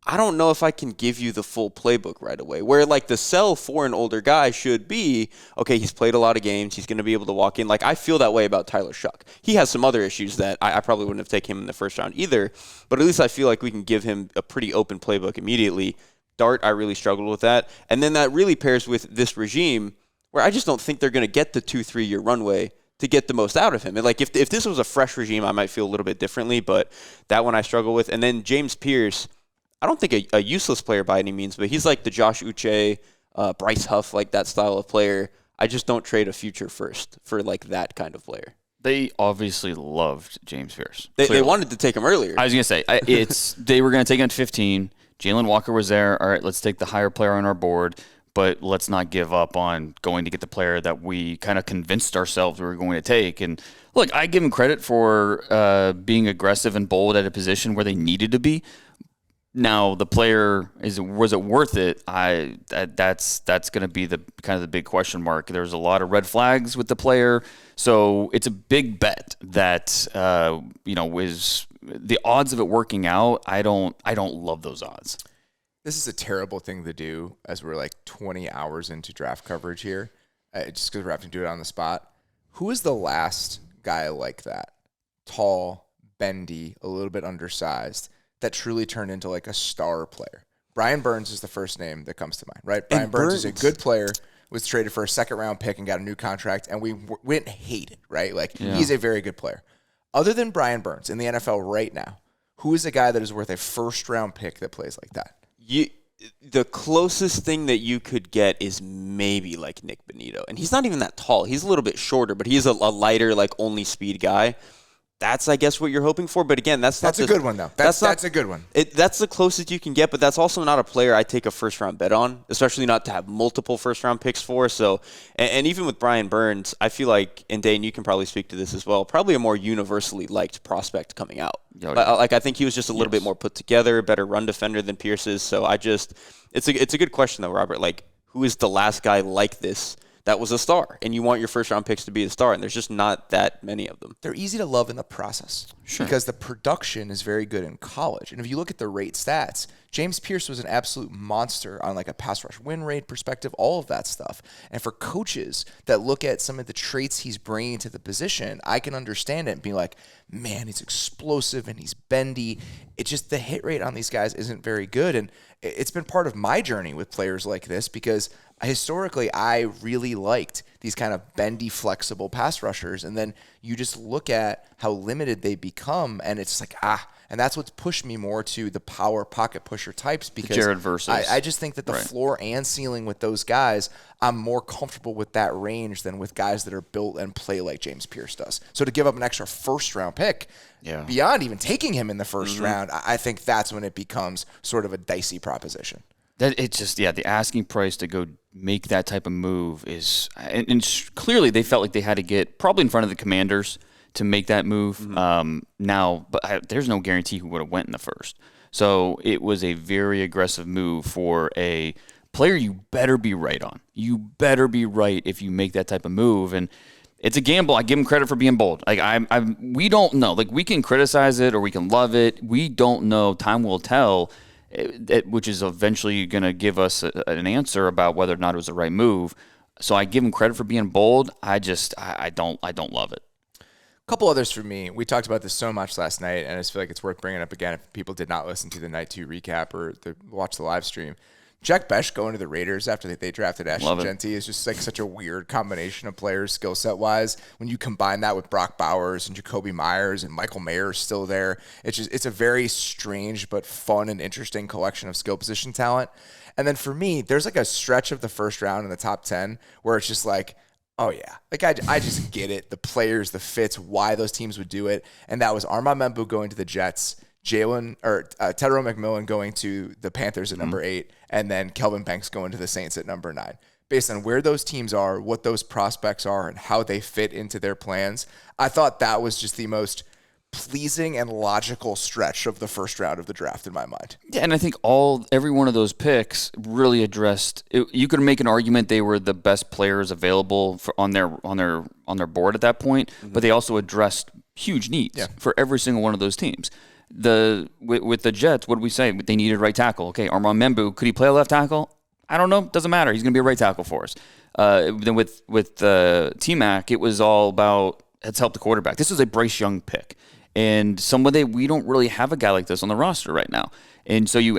I don't know if I can give you the full playbook right away. Where like the sell for an older guy should be, okay, he's played a lot of games, he's going to be able to walk in. Like I feel that way about Tyler Shuck. He has some other issues that I probably wouldn't have taken him in the first round either, but at least I feel like we can give him a pretty open playbook immediately. Dart, I really struggled with that. And then that really pairs with this regime where I just don't think they're going to get the 2-3 year runway to get the most out of him. And like if this was a fresh regime, I might feel a little bit differently, but that one I struggle with. And then James Pierce, I don't think a useless player by any means, but he's like the Josh Uche, Bryce Huff, like that style of player. I just don't trade a future first for like that kind of player. They obviously loved James Pierce. They wanted to take him earlier. I was going to say, they were going to take him at 15. Jalen Walker was there. All right, let's take the higher player on our board, but let's not give up on going to get the player that we kind of convinced ourselves we were going to take. And look, I give him credit for being aggressive and bold at a position where they needed to be. Now the player was it worth it? That's going to be the kind of the big question mark. There's a lot of red flags with the player, so it's a big bet that is the odds of it working out. I don't love those odds. This is a terrible thing to do as we're like 20 hours into draft coverage here, just because we're having to do it on the spot. Who is the last guy like that? Tall, bendy, a little bit undersized, that truly turned into like a star player. Brian Burns is the first name that comes to mind, right? Brian Burns is a good player, was traded for a second-round pick and got a new contract, and we didn't hate it, right? Like, he's a very good player. Other than Brian Burns in the NFL right now, who is a guy that is worth a first-round pick that plays like that? The closest thing that you could get is maybe like Nick Bonito, and he's not even that tall. He's a little bit shorter, but he's a lighter, like only speed guy. That's, I guess, what you're hoping for. But again, that's a good one, though. That's a good one. That's the closest you can get, but that's also not a player I take a first-round bet on, especially not to have multiple first-round picks for. So, and even with Brian Burns, I feel like, and Dane, you can probably speak to this as well, probably a more universally liked prospect coming out. Oh, yeah. Like I think he was just a little bit more put together, better run defender than Pierce is. So it's a good question, though, Robert. Like, who is the last guy like this that was a star, and you want your first round picks to be a star, and there's just not that many of them. They're easy to love in the process because the production is very good in college. And if you look at the rate stats, James Pierce was an absolute monster on like a pass rush win rate perspective, all of that stuff. And for coaches that look at some of the traits he's bringing to the position, I can understand it and be like, man, he's explosive and he's bendy. It's just the hit rate on these guys isn't very good. And it's been part of my journey with players like this because historically I really liked these kind of bendy, flexible pass rushers. And then you just look at how limited they become and it's like, and that's what's pushed me more to the power pocket pusher types because Jared versus. I just think that the floor and ceiling with those guys, I'm more comfortable with that range than with guys that are built and play like James Pierce does. So to give up an extra first-round pick, beyond even taking him in the first round, I think that's when it becomes sort of a dicey proposition. That it's just the asking price to go make that type of move is, and clearly they felt like they had to get probably in front of the Commanders to make that move now, but there's no guarantee who would have went in the first. So it was a very aggressive move for a player you better be right on. You better be right if you make that type of move. And it's a gamble. I give him credit for being bold. Like we don't know. Like we can criticize it or we can love it. We don't know. Time will tell, which is eventually going to give us an answer about whether or not it was the right move. So I give him credit for being bold. I don't love it. Couple others for me. We talked about this so much last night, and I just feel like it's worth bringing up again if people did not listen to the Night 2 recap or watch the live stream. Jack Besh going to the Raiders after they drafted Ashton Genty is just like such a weird combination of players skill set wise. When you combine that with Brock Bowers and Jacoby Myers and Michael Mayer still there, it's a very strange but fun and interesting collection of skill position talent. And then for me, there's like a stretch of the first round in the top 10 where it's just like, oh, yeah. Like, I just get it. The players, the fits, why those teams would do it. And that was Armand Membu going to the Jets, Tedero McMillan going to the Panthers at number 8, and then Kelvin Banks going to the Saints at number 9. Based on where those teams are, what those prospects are, and how they fit into their plans, I thought that was just the most pleasing and logical stretch of the first round of the draft in my mind. Yeah, and I think every one of those picks really addressed. You could make an argument they were the best players available on their board at that point, but they also addressed huge needs for every single one of those teams. With the Jets, what did we say? They needed right tackle. Okay, Armand Membu, could he play a left tackle? I don't know. Doesn't matter. He's going to be a right tackle for us. Then with T-Mac, it was all about let's help the quarterback. This was a Bryce Young pick. And somebody we don't really have a guy like this on the roster right now. And so we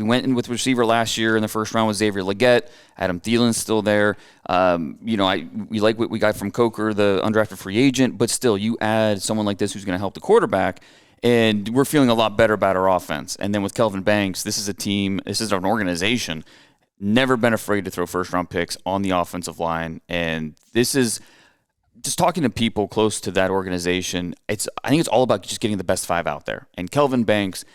went in with receiver last year in the first round with Xavier Legette. Adam Thielen's still there. We like what we got from Coker, the undrafted free agent, but still you add someone like this who's going to help the quarterback, and we're feeling a lot better about our offense. And then with Kelvin Banks, this is a team, this is an organization, never been afraid to throw first-round picks on the offensive line. And this is just talking to people close to that organization, I think it's all about just getting the best 5 out there. And Kelvin Banks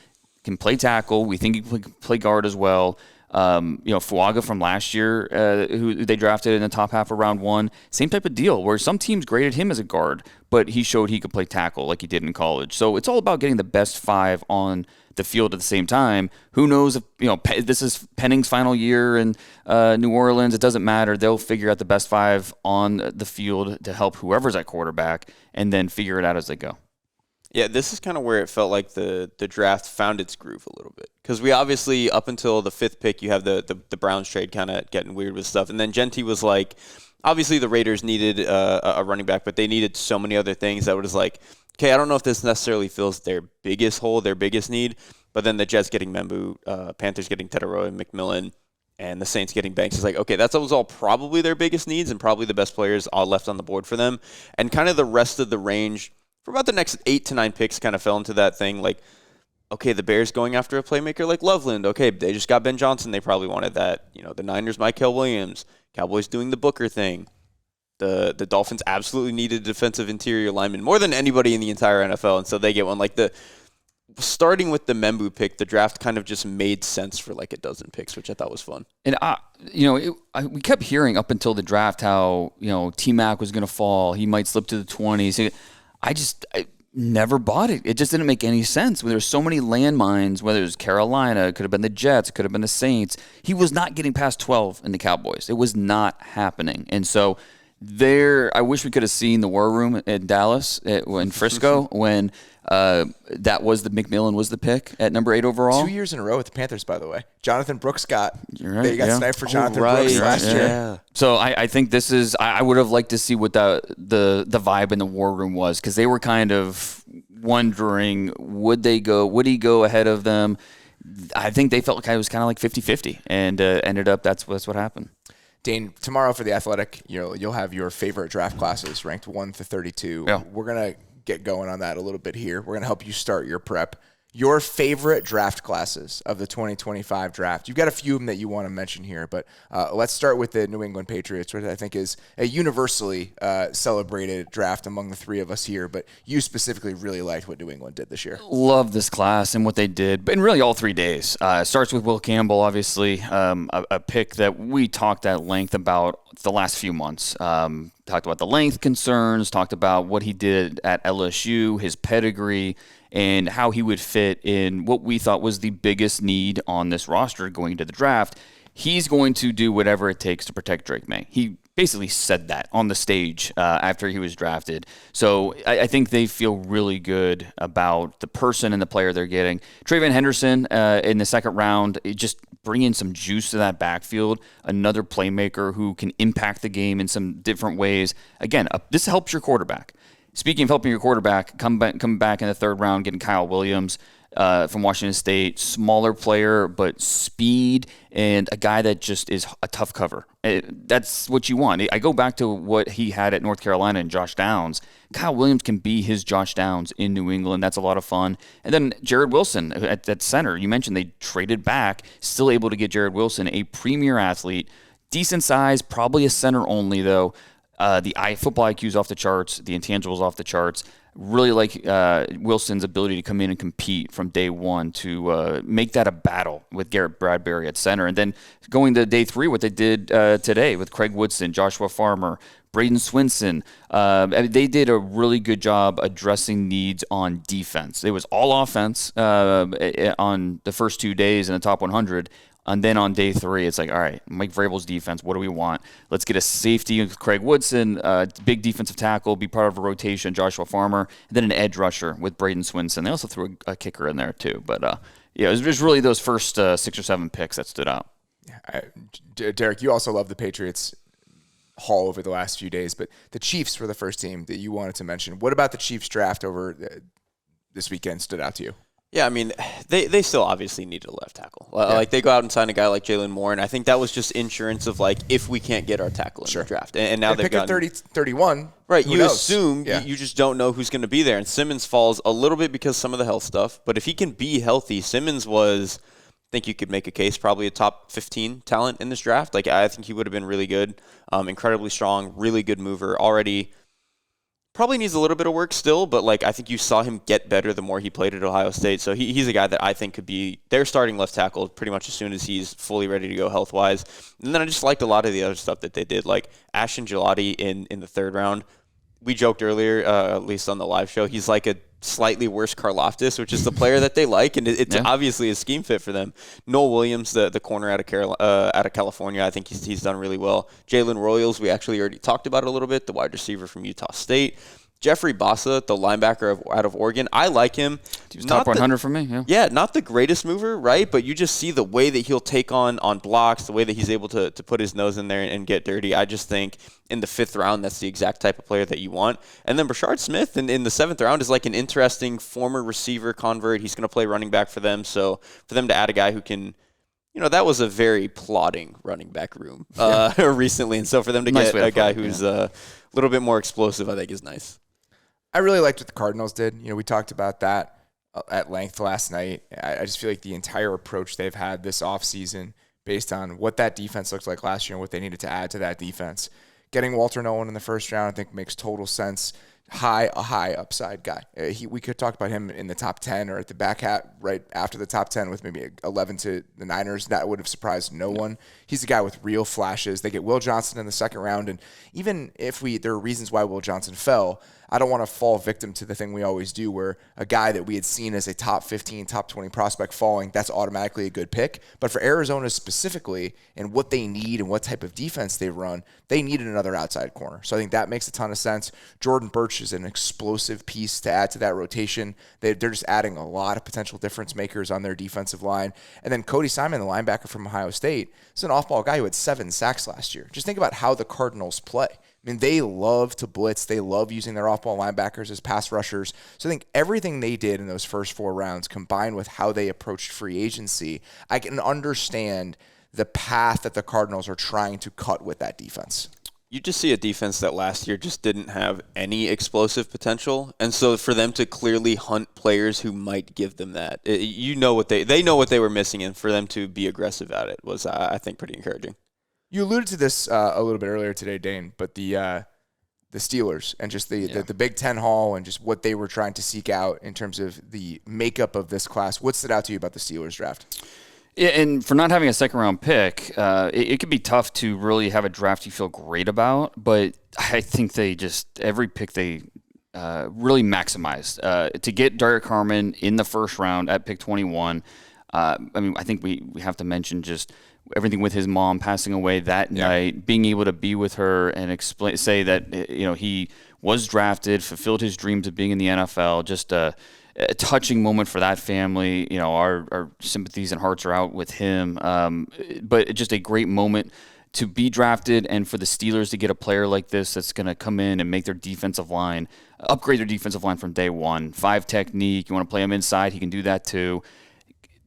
can play tackle. We think he can play guard as well. Fuaga from last year, who they drafted in the top half of round 1, same type of deal where some teams graded him as a guard, but he showed he could play tackle like he did in college. So it's all about getting the best 5 on the field at the same time. Who knows if this is Penning's final year in New Orleans? It doesn't matter. They'll figure out the best 5 on the field to help whoever's at quarterback, and then figure it out as they go. Yeah, this is kind of where it felt like the draft found its groove a little bit. Because we obviously, up until the 5th pick, you have the Browns trade kind of getting weird with stuff. And then Genty was like, obviously the Raiders needed a running back, but they needed so many other things that was like, okay, I don't know if this necessarily fills their biggest hole, their biggest need. But then the Jets getting Membu, Panthers getting Tedero and McMillan, and the Saints getting Banks is like, okay, that was all probably their biggest needs and probably the best players all left on the board for them. And kind of the rest of the range for about the next 8 to 9 picks kind of fell into that thing. Like, okay, the Bears going after a playmaker like Loveland. Okay, they just got Ben Johnson. They probably wanted that. The Niners, Mykel Williams. Cowboys doing the Booker thing. The Dolphins absolutely needed a defensive interior lineman more than anybody in the entire NFL, and so they get one. Like starting with the Membu pick, the draft kind of just made sense for like a dozen picks, which I thought was fun. And we kept hearing up until the draft how T-Mac was going to fall. He might slip to the 20s. never bought it. It just didn't make any sense. There's so many landmines, whether it was Carolina, it could have been the Jets, it could have been the Saints. He was not getting past 12 in the Cowboys. It was not happening. And so I wish we could have seen the war room in Dallas, in Frisco, when McMillan was the pick at number 8 overall. 2 years in a row with the Panthers, by the way. Jonathan Brooks got sniped for Jonathan right. Brooks last year. Yeah. So I think this is. I would have liked to see what the vibe in the war room was, because they were kind of wondering, would he go ahead of them? I think they felt like it was kind of like 50-50, and ended up that's what happened. Dane, tomorrow for The Athletic, you'll have your favorite draft classes ranked 1 to 32. Yeah. We're going to get going on that a little bit here. We're going to help you start your prep. Your favorite draft classes of the 2025 draft. You've got a few of them that you want to mention here, but let's start with the New England Patriots, which I think is a universally celebrated draft among the three of us here, but you specifically really liked what New England did this year. Love this class and what they did, and really all 3 days. It starts with Will Campbell, obviously, a pick that we talked at length about the last few months. Talked about the length concerns, talked about what he did at LSU, his pedigree, and how he would fit in what we thought was the biggest need on this roster going into the draft. He's going to do whatever it takes to protect Drake May. He basically said that on the stage after he was drafted. So I think they feel really good about the person and the player they're getting. Trayvon Henderson in the second round, just bringing some juice to that backfield, another playmaker who can impact the game in some different ways. Again, this helps your quarterback. Speaking of helping your quarterback, come back in the third round, getting Kyle Williams from Washington State, smaller player, but speed, and a guy that just is a tough cover. That's what you want. I go back to what he had at North Carolina and Josh Downs. Kyle Williams can be his Josh Downs in New England. That's a lot of fun. And then Jared Wilson at center. You mentioned they traded back, still able to get Jared Wilson, a premier athlete, decent size, probably a center only though. The football IQ is off the charts. The intangibles off the charts. Really like Wilson's ability to come in and compete from day one to make that a battle with Garrett Bradbury at center. And then going to day 3, what they did today with Craig Woodson, Joshua Farmer, Braden Swinson. They did a really good job addressing needs on defense. It was all offense on the first 2 days in the top 100. And then on day 3, it's like, all right, Mike Vrabel's defense, what do we want? Let's get a safety with Craig Woodson, big defensive tackle, be part of a rotation, Joshua Farmer, and then an edge rusher with Braden Swinson. They also threw a kicker in there too. But, it was really those first 6 or 7 picks that stood out. Derrik, you also love the Patriots haul over the last few days, but the Chiefs were the first team that you wanted to mention. What about the Chiefs draft over this weekend stood out to you? Yeah, I mean, they still obviously needed a left tackle. Like, they go out and sign a guy like Jalen Moore, and I think that was just insurance of, like, if we can't get our tackle in the draft. And now they've got 31. Right, you knows? assume you just don't know who's going to be there. And Simmons falls a little bit because some of the health stuff. But if he can be healthy, Simmons was, I think you could make a case, probably a top 15 talent in this draft. Like, I think he would have been really good, incredibly strong, really good mover, already. Probably needs a little bit of work still, but like I think you saw him get better the more he played at Ohio State. So he's a guy that I think could be their starting left tackle pretty much as soon as he's fully ready to go health-wise. And then I just liked a lot of the other stuff that they did, like Ashton Gelati in the third round. We joked earlier, at least on the live show, he's like a slightly worse Karlaftis, which is the player that they like, and it's obviously a scheme fit for them. Noel Williams, the corner out of California, I think he's done really well. Jalen Royals, we actually already talked about it a little bit, the wide receiver from Utah State. Jeffrey Bassa, the linebacker out of Oregon, I like him. He was top 100 for me, yeah. Yeah, not the greatest mover, right? But you just see the way that he'll take on blocks, the way that he's able to put his nose in there and get dirty. I just think in the 5th round, that's the exact type of player that you want. And then Brashard Smith in the 7th round is like an interesting former receiver convert. He's going to play running back for them. So for them to add a guy who can, that was a very plodding running back room recently. And so for them to get a guy who's a little bit more explosive, I think is nice. I really liked what the Cardinals did. We talked about that at length last night. I just feel like the entire approach they've had this offseason based on what that defense looked like last year and what they needed to add to that defense. Getting Walter Nolan in the first round, I think, makes total sense. a high upside guy. We could talk about him in the top 10 or at the back hat right after the top 10 with maybe 11 to the Niners. That would have surprised no one. He's a guy with real flashes. They get Will Johnson in the second round, and even if there are reasons why Will Johnson fell, I don't want to fall victim to the thing we always do where a guy that we had seen as a top 15, top 20 prospect falling, that's automatically a good pick. But for Arizona specifically and what they need and what type of defense they run, they needed another outside corner. So I think that makes a ton of sense. Jordan Birch is an explosive piece to add to that rotation. They're just adding a lot of potential difference makers on their defensive line. And then Cody Simon, the linebacker from Ohio State, is an off-ball guy who had 7 sacks last year. Just think about how the Cardinals play. I mean, they love to blitz. They love using their off-ball linebackers as pass rushers. So I think everything they did in those first 4 rounds, combined with how they approached free agency, I can understand the path that the Cardinals are trying to cut with that defense. You just see a defense that last year just didn't have any explosive potential, and so for them to clearly hunt players who might give them that, they know what they were missing, and for them to be aggressive at it was, I think, pretty encouraging. You alluded to this a little bit earlier today, Dane, but the Steelers and just the Big Ten haul and just what they were trying to seek out in terms of the makeup of this class. What stood out to you about the Steelers draft? Yeah, and for not having a second-round pick, it could be tough to really have a draft you feel great about, but I think every pick they really maximized. To get Derrik Harmon in the first round at pick 21, I think we have to mention just everything with his mom passing away that night, being able to be with her and say that he was drafted, fulfilled his dreams of being in the NFL. Just a touching moment for that family. Our sympathies and hearts are out with him. But just a great moment to be drafted and for the Steelers to get a player like this that's going to come in and make their defensive line, upgrade their defensive line from day one. 5 technique. You want to play him inside, he can do that too.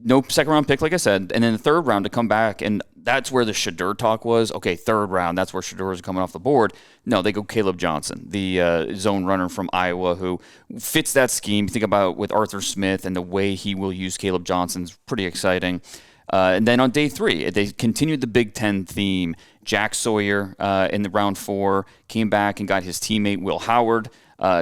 No second-round pick, like I said, and then the third round to come back, and that's where the Shedeur talk was. Okay, third round, that's where Shedeur is coming off the board. No, they go Caleb Johnson, the zone runner from Iowa who fits that scheme. Think about with Arthur Smith and the way he will use Caleb Johnson's pretty exciting. And then on day 3, they continued the Big Ten theme. Jack Sawyer in the round 4 came back and got his teammate Will Howard.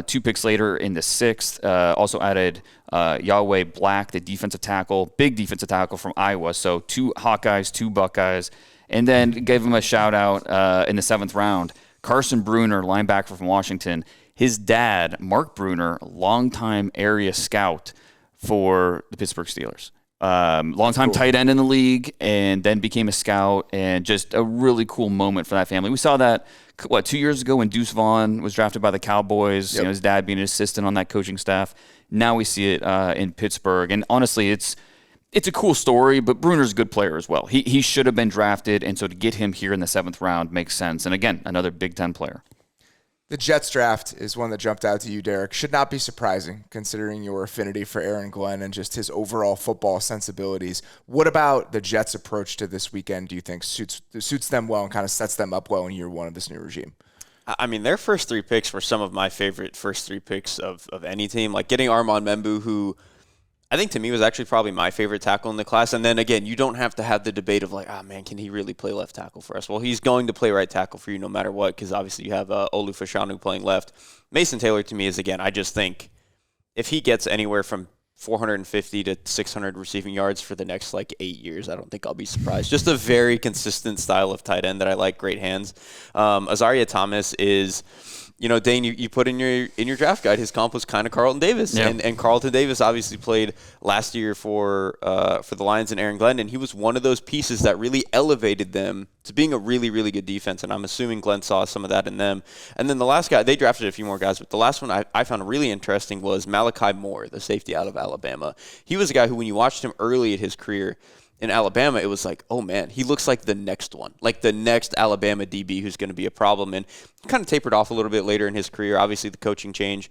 2 picks later in the 6th, also added Yahweh Black, the defensive tackle, big defensive tackle from Iowa. So 2 Hawkeyes, 2 Buckeyes, and then gave him a shout out in the 7th round. Carson Bruner, linebacker from Washington. His dad, Mark Bruner, longtime area scout for the Pittsburgh Steelers. Longtime tight end in the league, and then became a scout, and just a really cool moment for that family. We saw that 2 years ago when Deuce Vaughn was drafted by the Cowboys. His dad being an assistant on that coaching staff. Now we see it in Pittsburgh, and honestly, it's a cool story. But Bruner's a good player as well. He should have been drafted, and so to get him here in the 7th round makes sense. And again, another Big Ten player. The Jets draft is one that jumped out to you, Derrik. Should not be surprising, considering your affinity for Aaron Glenn and just his overall football sensibilities. What about the Jets' approach to this weekend do you think suits them well and kind of sets them up well in year 1 of this new regime? I mean, their first 3 picks were some of my favorite first 3 picks of any team. Like getting Armand Membu, who I think to me was actually probably my favorite tackle in the class. And then again, you don't have to have the debate of like, can he really play left tackle for us? Well, he's going to play right tackle for you no matter what, because obviously you have Olu Fashanu playing left. Mason Taylor to me is, again, I just think if he gets anywhere from 450 to 600 receiving yards for the next 8 years, I don't think I'll be surprised. Just a very consistent style of tight end that I like, great hands. Azaria Thomas is... Dane, you put in your draft guide, his comp was kind of Carlton Davis. Yeah. And Carlton Davis obviously played last year for the Lions and Aaron Glenn, and he was one of those pieces that really elevated them to being a really, really good defense, and I'm assuming Glenn saw some of that in them. And then the last guy, they drafted a few more guys, but the last one I found really interesting was Malachi Moore, the safety out of Alabama. He was a guy who, when you watched him early in his career, in Alabama, it was like, oh man, he looks like the next one, like the next Alabama DB who's going to be a problem. And kind of tapered off a little bit later in his career. Obviously, the coaching change,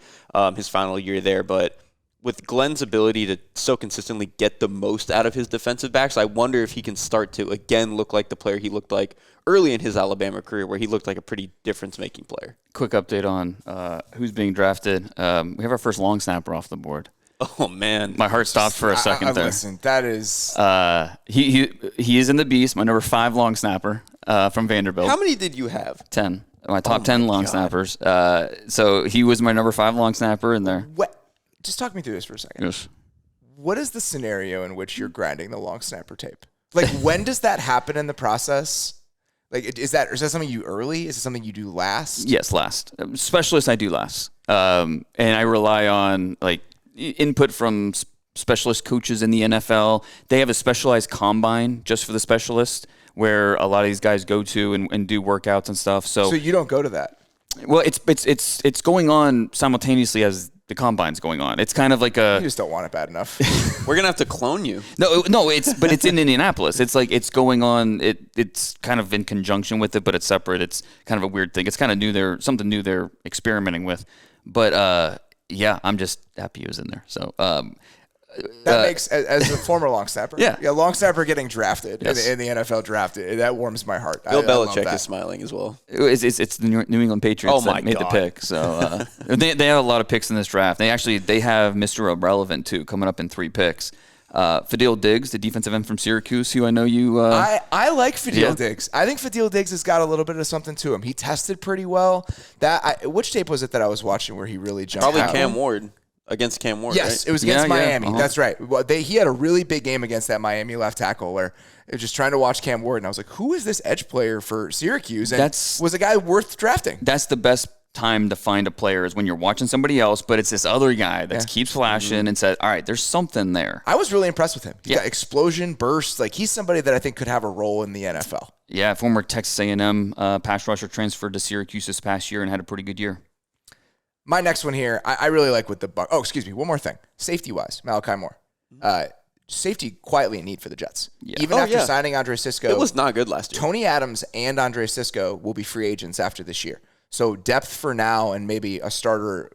his final year there. But with Glenn's ability to so consistently get the most out of his defensive backs, I wonder if he can start to, again, look like the player he looked like early in his Alabama career, where he looked like a pretty difference-making player. Quick update on who's being drafted. We have our first long snapper off the board. Oh man, my heart stopped for a second there. Listen, that is he is in the beast. My number 5 long snapper from Vanderbilt. How many did you have? 10. My top 10 long snappers. So he was my number 5 long snapper in there. Just talk me through this for a second. Yes. What is the scenario in which you're grinding the long snapper tape? Like, when does that happen in the process? Like, is that something you early? Is it something you do last? Yes, last. Specialist, I do last. And I rely on like input from specialist coaches in the NFL. They have a specialized combine just for the specialist where a lot of these guys go to and do workouts and stuff. So you don't go to that? Well, it's going on simultaneously as the combine's going on. It's kind of like You just don't want it bad enough. We're gonna have to clone you. No, it's in Indianapolis. It's like it's going on. It's kind of in conjunction with it, but it's separate. It's kind of a weird thing. It's kind of new. Something new they're experimenting with. But yeah, I'm just happy he was in there. So that makes, as a former long snapper, yeah, long snapper getting drafted yes. in the NFL draft, that warms my heart. Bill Belichick is smiling as well. It's the New England Patriots that made the pick. So they have a lot of picks in this draft. They have Mr. Irrelevant too coming up in 3 picks. Fadil Diggs, the defensive end from Syracuse, who I know you. I like Fadil Diggs. I think Fadil Diggs has got a little bit of something to him. He tested pretty well. Which tape was it that I was watching where he really jumped out? Probably Cam Ward. Against Cam Ward, yes, right? It was against Miami. Uh-huh. That's right. Well, he had a really big game against that Miami left tackle where I was just trying to watch Cam Ward, and I was like, who is this edge player for Syracuse? And was a guy worth drafting. That's the best time to find a player is when you're watching somebody else, but it's this other guy that keeps flashing and said, all right, there's something there. I was really impressed with him. He got explosion, burst. Like, he's somebody that I think could have a role in the NFL. Yeah, former Texas A&M pass rusher transferred to Syracuse this past year and had a pretty good year. My next one here, I really like with the Bucs. Oh, excuse me. One more thing. Safety-wise, Malachi Moore. Safety quietly in need for the Jets. Yeah. Even after signing Andre Sisco. It was not good last year. Tony Adams and Andre Sisco will be free agents after this year. So depth for now and maybe a starter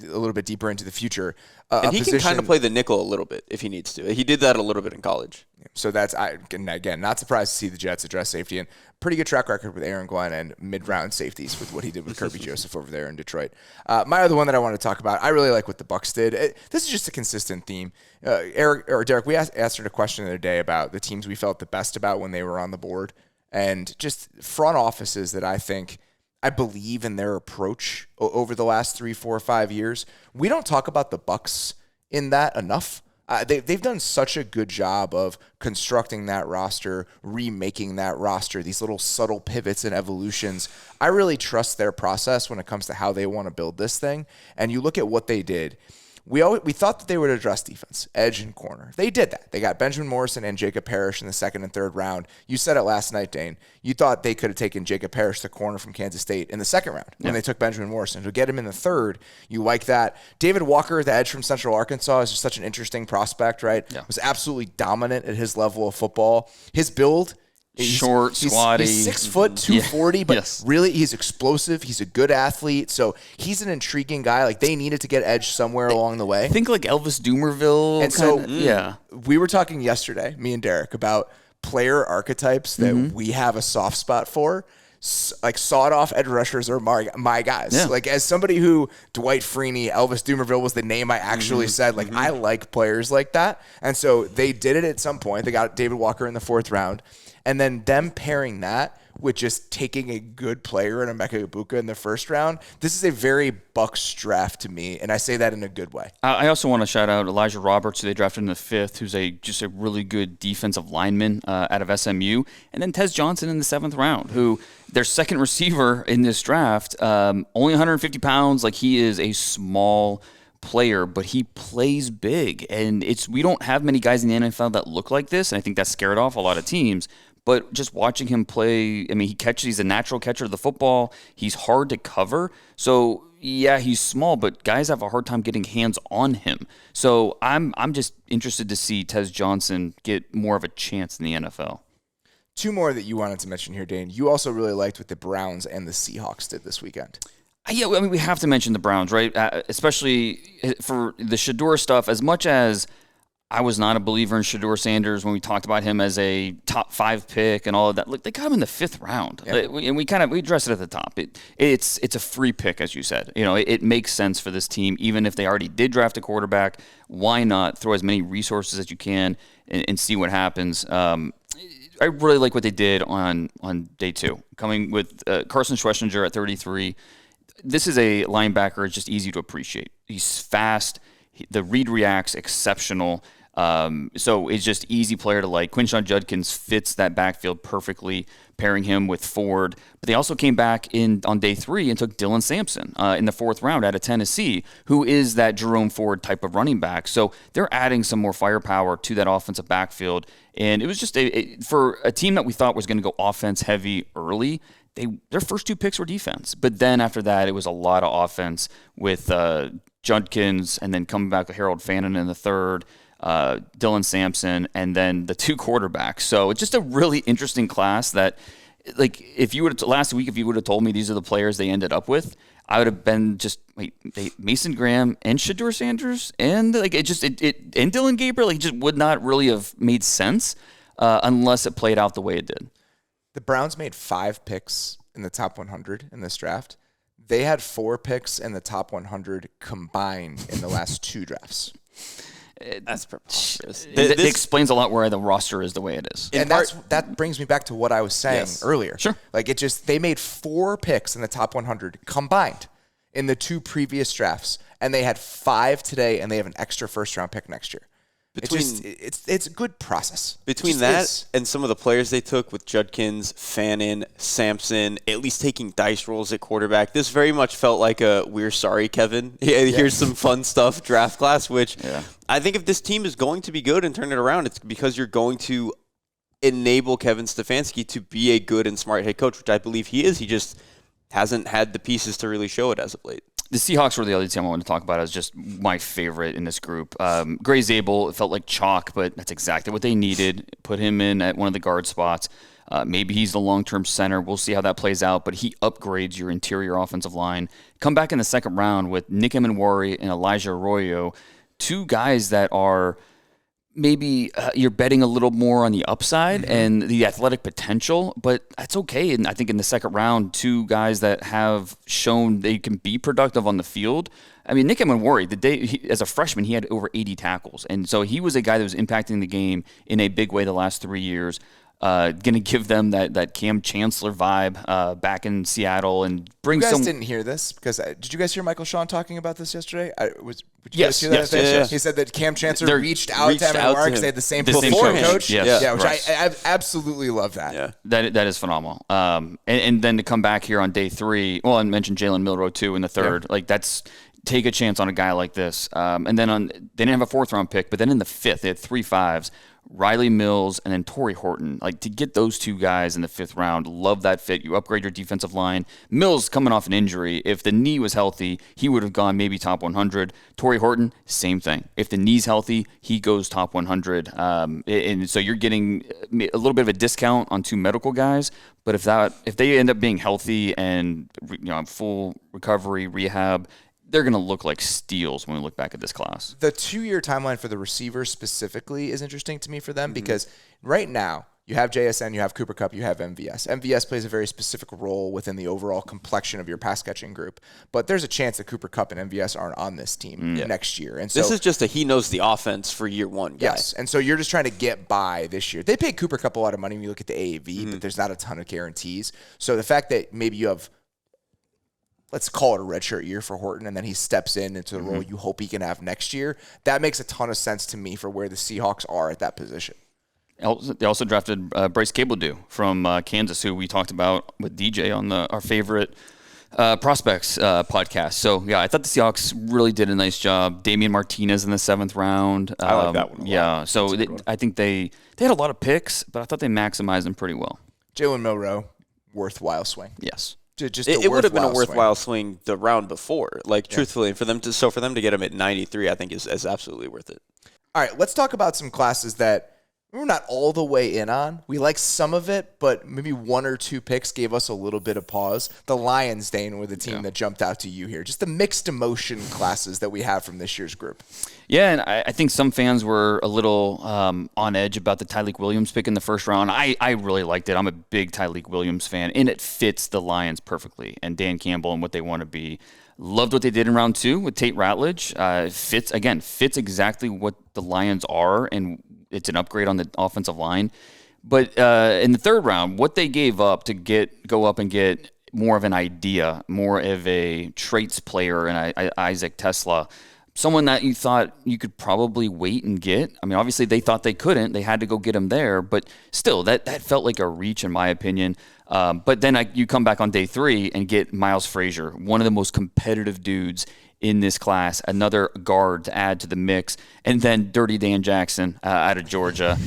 a little bit deeper into the future. And he can kind of play the nickel a little bit if he needs to. He did that a little bit in college. So again, not surprised to see the Jets address safety, and pretty good track record with Aaron Glenn and mid-round safeties with what he did with Kirby Joseph over there in Detroit. My other one that I want to talk about, I really like what the Bucs did. This is just a consistent theme. Derrik, we asked her a question the other day about the teams we felt the best about when they were on the board, and just front offices that I believe in their approach over the last 3, 4, 5 years. We don't talk about the Bucs in that enough. They've done such a good job of constructing that roster, remaking that roster, these little subtle pivots and evolutions. I really trust their process when it comes to how they want to build this thing. And you look at what they did. We thought that they would address defense, edge and corner. They did that. They got Benjamin Morrison and Jacob Parrish in the 2nd and 3rd round. You said it last night, Dane. You thought they could have taken Jacob Parrish, the corner from Kansas State, in the 2nd round when they took Benjamin Morrison. To get him in the 3rd, you like that. David Walker, the edge from Central Arkansas, is just such an interesting prospect, right? Yeah. Was absolutely dominant at his level of football. His build, short, squatty. He's 6 foot, 240, but really he's explosive. He's a good athlete. So he's an intriguing guy. Like, they needed to get edge somewhere along the way. I think like Elvis Doomerville. And we were talking yesterday, me and Derrik, about player archetypes that we have a soft spot for. Like, sawed-off edge rushers are my guys. Yeah. Like, as somebody who Dwight Freeney, Elvis Doomerville was the name I actually said. Like, I like players like that. And so they did it at some point. They got David Walker in the 4th round. And then them pairing that with just taking a good player in Emeka Egbuka in the 1st round, this is a very Bucs draft to me, and I say that in a good way. I also want to shout out Elijah Roberts, who they drafted in the 5th, who's just a really good defensive lineman out of SMU, and then Tez Johnson in the 7th round, who their second receiver in this draft, only 150 pounds. Like, he is a small player, but he plays big, and we don't have many guys in the NFL that look like this, and I think that scared off a lot of teams. But just watching him play, I mean, he's a natural catcher of the football. He's hard to cover. So, yeah, he's small, but guys have a hard time getting hands on him. So I'm just interested to see Tez Johnson get more of a chance in the NFL. 2 more that you wanted to mention here, Dane. You also really liked what the Browns and the Seahawks did this weekend. Yeah, I mean, we have to mention the Browns, right? Especially for the Shedeur stuff. As much as I was not a believer in Shedeur Sanders when we talked about him as a top 5 pick and all of that. Look, they got him in the 5th round, and we addressed it at the top. It's a free pick, as you said. You know, it makes sense for this team, even if they already did draft a quarterback. Why not throw as many resources as you can and see what happens? I really like what they did on day 2, coming with Carson Schwessinger at 33. This is a linebacker. It's just easy to appreciate. He's fast. The read reacts exceptional. So it's just easy player to like. Quinshon Judkins fits that backfield perfectly, pairing him with Ford. But they also came back on day 3 and took Dylan Sampson in the 4th round out of Tennessee, who is that Jerome Ford type of running back. So they're adding some more firepower to that offensive backfield. And it was just for a team that we thought was going to go offense heavy early. Their first 2 picks were defense, but then after that it was a lot of offense with Judkins, and then coming back with Harold Fannin in the 3rd. Dylan Sampson, and then the 2 quarterbacks. So it's just a really interesting class that, like, if you would have last week, if you would have told me these are the players they ended up with, I would have been just Mason Graham and Shedeur Sanders and and Dylan Gabriel. It just would not really have made sense unless it played out the way it did. The Browns made 5 picks in the top 100 in this draft. They had 4 picks in the top 100 combined in the last 2 drafts. That's preposterous. It explains a lot where the roster is the way it is. And that brings me back to what I was saying earlier. Sure. Like, they made 4 picks in the top 100 combined in the 2 previous drafts, and they had 5 today, and they have an extra first-round pick next year. It's a good process. Between that and some of the players they took with Judkins, Fannin, Sampson, at least taking dice rolls at quarterback, this very much felt like a "we're sorry, Kevin. Here's some fun stuff" draft class, which I think if this team is going to be good and turn it around, it's because you're going to enable Kevin Stefanski to be a good and smart head coach, which I believe he is. He just hasn't had the pieces to really show it as of late. The Seahawks were the other team I wanted to talk about as just my favorite in this group. Gray Zabel, it felt like chalk, but that's exactly what they needed. Put him in at one of the guard spots. Maybe he's the long-term center. We'll see how that plays out, but he upgrades your interior offensive line. Come back in the 2nd round with Nick Emenwari and Elijah Arroyo, 2 guys that are maybe you're betting a little more on the upside and the athletic potential, but that's okay. And I think in the 2nd round, 2 guys that have shown they can be productive on the field. I mean, Nick Emenwari, as a freshman, he had over 80 tackles. And so he was a guy that was impacting the game in a big way the last 3 years. Going to give them that Cam Chancellor vibe back in Seattle and bring some. You guys didn't hear this because did you guys hear Michael Shawn talking about this yesterday? Did you Yes. guys hear that? Yes. He said that Cam Chancellor reached out to Emenwari because they had the same The same position coach. coach. Yes. Yeah, which I absolutely love that. Yeah. That is phenomenal. And then to come back here on day 3, well, I mentioned Jalen Milroe too in the 3rd. Like, that's take a chance on a guy like this. And then they didn't have a 4th round pick, but then in the 5th they had 3 5s. Riley Mills and then Torrey Horton. Like, to get those 2 guys in the 5th round, love that fit. You upgrade your defensive line. Mills coming off an injury. If the knee was healthy, he would have gone maybe top 100. Torrey Horton, same thing. If the knee's healthy, he goes top 100. And so you're getting a little bit of a discount on 2 medical guys. But if they end up being healthy and full recovery, rehab, they're going to look like steals when we look back at this class. The 2-year timeline for the receivers specifically is interesting to me for them because right now you have JSN, you have Cooper Kupp, you have MVS. MVS plays a very specific role within the overall complexion of your pass catching group, but there's a chance that Cooper Kupp and MVS aren't on this team next year. And so this is just he knows the offense for year 1 guy. Yes, and so you're just trying to get by this year. They paid Cooper Kupp a lot of money when you look at the AAV, but there's not a ton of guarantees. So the fact that maybe you have, let's call it a redshirt year for Horton, and then he steps into the role you hope he can have next year, that makes a ton of sense to me for where the Seahawks are at that position. They also drafted Bryce Cabledew from Kansas, who we talked about with DJ on our favorite prospects podcast. So, yeah, I thought the Seahawks really did a nice job. Damian Martinez in the 7th round. I like that one a lot. Yeah, so I think they had a lot of picks, but I thought they maximized them pretty well. Jalen Milroe, worthwhile swing. Yes. It would have been a worthwhile swing the round before, truthfully. For them to get him at 93, I think is absolutely worth it. All right, let's talk about some classes that we're not all the way in on. We like some of it, but maybe 1 or 2 picks gave us a little bit of pause. The Lions, Dane, were the team that jumped out to you here. Just the mixed emotion classes that we have from this year's group. Yeah, and I think some fans were a little on edge about the Tyleik Williams pick in the 1st round. I really liked it. I'm a big Tyleik Williams fan, and it fits the Lions perfectly and Dan Campbell and what they want to be. Loved what they did in round 2 with Tate Ratledge. Fits exactly what the Lions are, and it's an upgrade on the offensive line. But in the third round, what they gave up to go up and get more of an idea, more of a traits player, and Isaac Tesla, someone that you thought you could probably wait and get. I mean, obviously they thought they couldn't. They had to go get him there. But still, that felt like a reach in my opinion. But then you come back on day 3 and get Miles Frazier, one of the most competitive dudes in this class, another guard to add to the mix, and then Dirty Dan Jackson out of Georgia.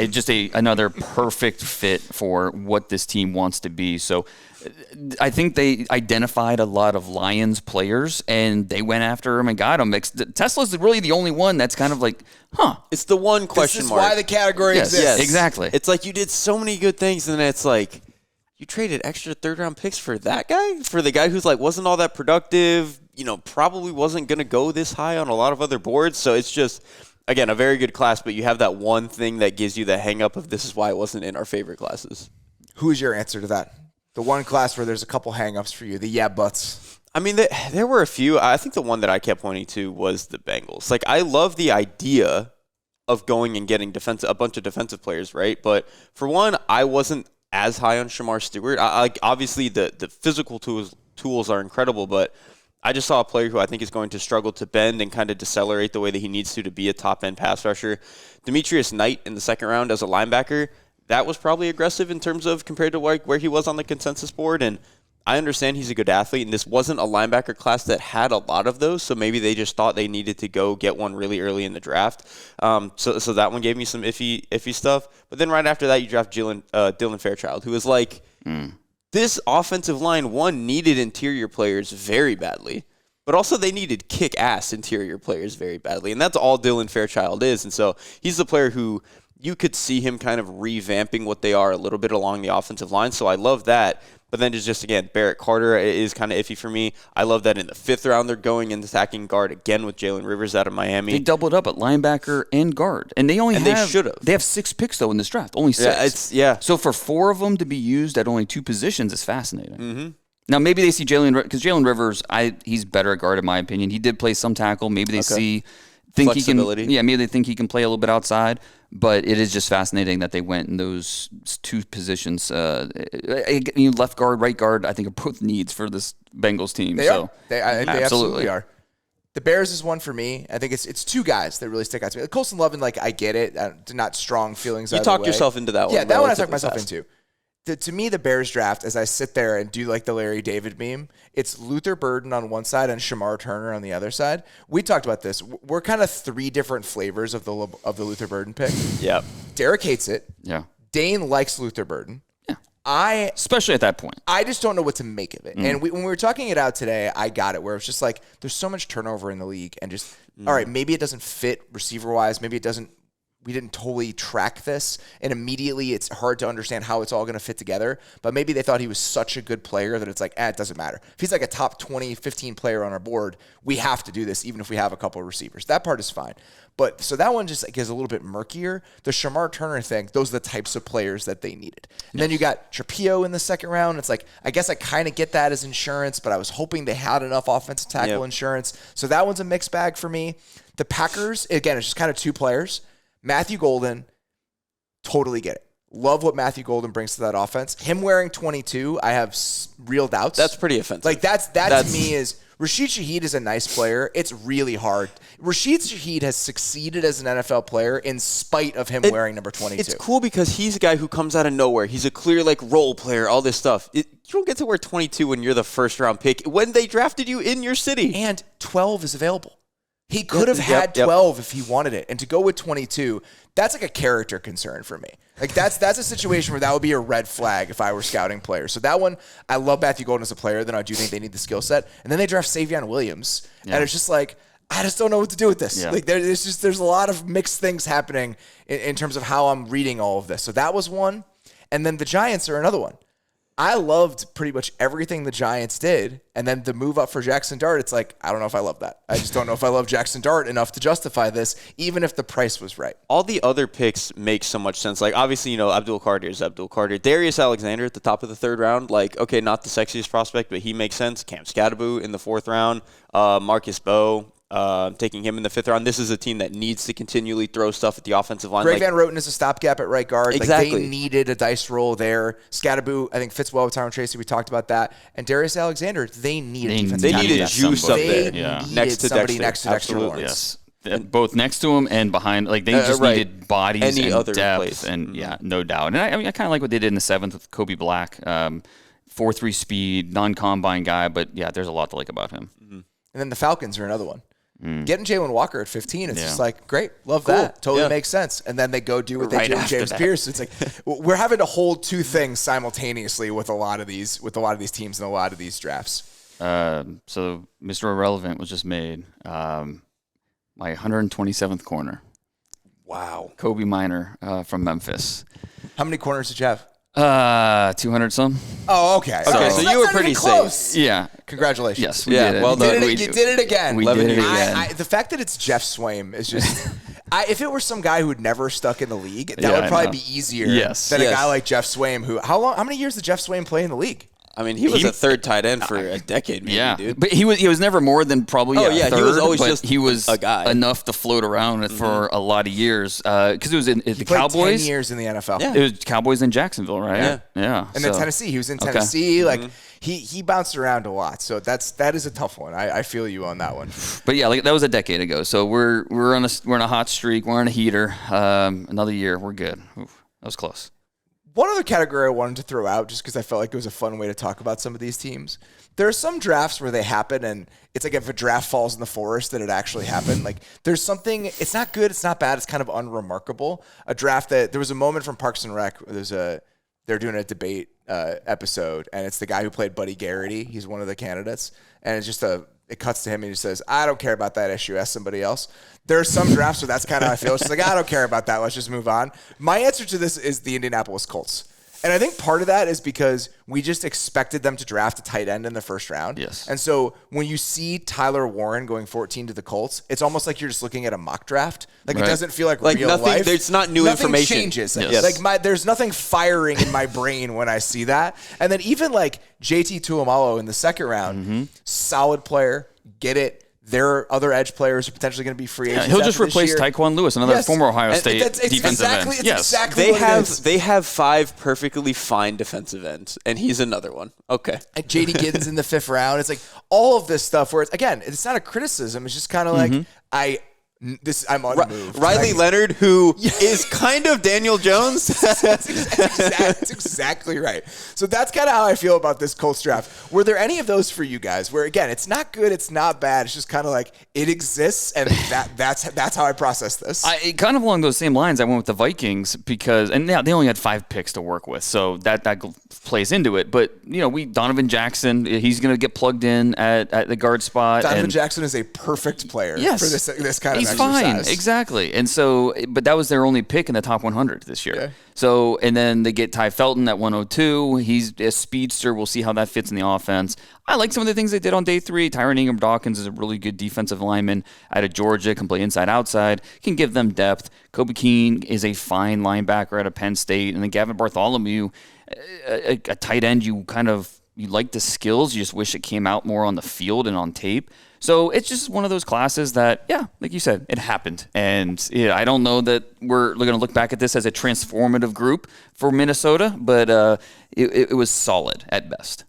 Just another perfect fit for what this team wants to be. So I think they identified a lot of Lions players, and they went after him and got him. Tesla's really the only one that's kind of like, It's the one question mark. This is why the category exists. Yes, exactly. It's like you did so many good things, and then it's like you traded extra third-round picks for that guy? For the guy who's like wasn't all that productive, probably wasn't going to go this high on a lot of other boards. So it's just, again, a very good class, but you have that one thing that gives you the hang-up of this is why it wasn't in our favorite classes. Who's your answer to that? The one class where there's a couple hang-ups for you, the yeah buts. I mean, there were a few. I think the one that I kept pointing to was the Bengals. Like, I love the idea of going and getting a bunch of defensive players, right? But for one, I wasn't as high on Shamar Stewart. Obviously, the physical tools are incredible, but I just saw a player who I think is going to struggle to bend and kind of decelerate the way that he needs to be a top-end pass rusher. Demetrius Knight in the second round as a linebacker, that was probably aggressive in terms of compared to where he was on the consensus board. And I understand he's a good athlete, and this wasn't a linebacker class that had a lot of those, so maybe they just thought they needed to go get one really early in the draft. So that one gave me some iffy stuff. But then right after that, you draft Dylan Fairchild, who was like, this offensive line, one, needed interior players very badly, but also they needed kick-ass interior players very badly, and that's all Dylan Fairchild is. And so he's the player who you could see him kind of revamping what they are a little bit along the offensive line, so I love that. But then just again, Barrett Carter is kind of iffy for me. I love that in the 5th round they're going and attacking guard again with Jalen Rivers out of Miami. They doubled up at linebacker and guard, and they should have. They have 6 picks though in this draft, only 6. So for 4 of them to be used at only 2 positions is fascinating. Mm-hmm. Now maybe they see because Jalen Rivers, he's better at guard in my opinion. He did play some tackle. Maybe they think he can. Maybe they think he can play a little bit outside. But it is just fascinating that they went in those 2 positions. Left guard, right guard, I think are both needs for this Bengals team. They absolutely are. The Bears is one for me. I think it's 2 guys that really stick out to me. Colson Lovin, I get it. Not strong feelings. You talked yourself into that one. Yeah, that one I talked myself into. To me, the Bears draft, as I sit there and do the Larry David meme, it's Luther Burden on one side and Shamar Turner on the other side. We talked about this. We're kind of 3 different flavors of the Luther Burden pick. Yeah. Derrik hates it. Yeah. Dane likes Luther Burden. Yeah. Especially at that point. I just don't know what to make of it. And when we were talking it out today, I got it where it's just there's so much turnover in the league and just, all right, maybe it doesn't fit receiver-wise. Maybe it doesn't. We didn't totally track this, and immediately it's hard to understand how it's all going to fit together. But maybe they thought he was such a good player that it's it doesn't matter. If he's a top 20, 15 player on our board, we have to do this, even if we have a couple of receivers. That part is fine. But so that one just is a little bit murkier. The Shamar Turner thing, those are the types of players that they needed. And then you got Trapio in the second round. It's I guess I kind of get that as insurance, but I was hoping they had enough offensive tackle insurance. So that one's a mixed bag for me. The Packers, again, it's just kind of 2 players. Matthew Golden, totally get it. Love what Matthew Golden brings to that offense. Him wearing 22, I have real doubts. That's pretty offensive. That to me is Rashid Shaheed is a nice player. It's really hard. Rashid Shaheed has succeeded as an NFL player in spite of him wearing number 22. It's cool because he's a guy who comes out of nowhere. He's a clear role player, all this stuff. You don't get to wear 22 when you're the 1st round pick when they drafted you in your city. And 12 is available. He could have had 12 if he wanted it. And to go with 22, that's a character concern for me. That's a situation where that would be a red flag if I were scouting players. So that one, I love Matthew Golden as a player. Then I do think they need the skill set. And then they draft Savion Williams. Yeah. And it's just I just don't know what to do with this. Yeah. There's a lot of mixed things happening in terms of how I'm reading all of this. So that was one. And then the Giants are another one. I loved pretty much everything the Giants did, and then the move up for Jackson Dart, it's I don't know if I love that. I just don't know if I love Jackson Dart enough to justify this, even if the price was right. All the other picks make so much sense. Obviously, Abdul Carter is Abdul Carter. Darius Alexander at the top of the 3rd round, okay, not the sexiest prospect, but he makes sense. Cam Scadaboo in the 4th round. Marcus Bowe. taking him in the 5th round. This is a team that needs to continually throw stuff at the offensive line. Greg Van Roten is a stopgap at right guard. Exactly. Like they needed a dice roll there. Scatterboo, I think, fits well with Tyron Tracy. We talked about that. And Darius Alexander, they need a defensive They tackle. needed juice up there. Needed Next to somebody Dexter. next to Dexter Absolutely. Lawrence. Yes. Both next to him and behind. Like, they just needed bodies Any and other depth. place. And, no doubt. And I kind of like what they did in the 7th with Kobe Black. 4.3 speed, non-combine guy. But, yeah, there's a lot to like about him. And then the Falcons are another one. Getting Jalen Walker at 15, it's just like, great, love that. Totally makes sense. And then they go do what they did with James Pierce. It's like we're having to hold two things simultaneously with a lot of these teams and a lot of these drafts. So Mr. Irrelevant was just made. My 127th corner. Wow. Kobe Minor from Memphis. How many corners did you have? 200 some. Oh, okay. So you were pretty close. Yeah. Congratulations. Yes, we did it. Well done. You did it again. We did it again. The fact that it's Jeff Swaim is just... if it were some guy who'd never stuck in the league, that would probably be easier than a guy like Jeff Swaim who... How many years did Jeff Swaim play in the league? I mean, he was a third tight end for a decade, maybe, dude. But he was never more than probably a third, he was always just he was a guy. enough to float around for a lot of years because it was in the Played Cowboys. 10 years in the NFL. It was Cowboys in Jacksonville, right? Yeah. And then Tennessee. He was in Tennessee. Like he bounced around a lot. So that is a tough one. I feel you on that one. But yeah, like that was a decade ago. So we're on a hot streak. We're on a heater. Another year, we're good. Oof, that was close. One other category I wanted to throw out, just because I felt like it was a fun way to talk about some of these teams. There are some drafts where they happen, and it's like if a draft falls in the forest, that it actually happened. Like there's something. It's not good. It's not bad. It's kind of unremarkable. A draft that there was a moment from Parks and Rec. They're doing a debate episode, and it's the guy who played Buddy Garrity. He's one of the candidates, and it's just it cuts to him and he says, I don't care about that issue. Ask somebody else. There are some drafts where that's kind of how I feel. It's just like, I don't care about that. Let's just move on. My answer to this is the Indianapolis Colts. And I think part of that is because we just expected them to draft a tight end in the first round. Yes. And so when you see Tyler Warren going 14 to the Colts, it's almost like you're just looking at a mock draft. Like it doesn't feel like real nothing, life. It's not new nothing information. Changes. Yes. Like there's nothing firing in my brain when I see that. And then even like JT Tuamalo in the second round, solid player, get it. There are other edge players who are potentially going to be free agents. He'll just replace Taekwon Lewis, another former Ohio State defensive end. Exactly they have 5 perfectly fine defensive ends, and he's another one. Okay. And JD Giddens in the 5th round. It's like all of this stuff where it's not a criticism. It's just kind of like I'm unmoved. Riley Leonard, who is kind of Daniel Jones. That's exactly right. So that's kind of how I feel about this Colts draft. Were there any of those for you guys where, again, it's not good, it's not bad, it's just kind of like it exists, and that's how I process this? Kind of along those same lines, I went with the Vikings because, and they only had 5 picks to work with, so that plays into it. But, Donovan Jackson, he's going to get plugged in at the guard spot. Donovan Jackson is a perfect player for this kind of He's exercise. Fine, exactly. And so, but that was their only pick in the top 100 this year. Okay. So, and then they get Ty Felton at 102. He's a speedster. We'll see how that fits in the offense. I like some of the things they did on day 3. Tyron Ingram-Dawkins is a really good defensive lineman out of Georgia, can play inside, outside, can give them depth. Kobe Keene is a fine linebacker out of Penn State. And then Gavin Bartholomew, a tight end, you like the skills. You just wish it came out more on the field and on tape. So it's just one of those classes that, like you said, it happened. And I don't know that we're going to look back at this as a transformative group for Minnesota, but it was solid at best.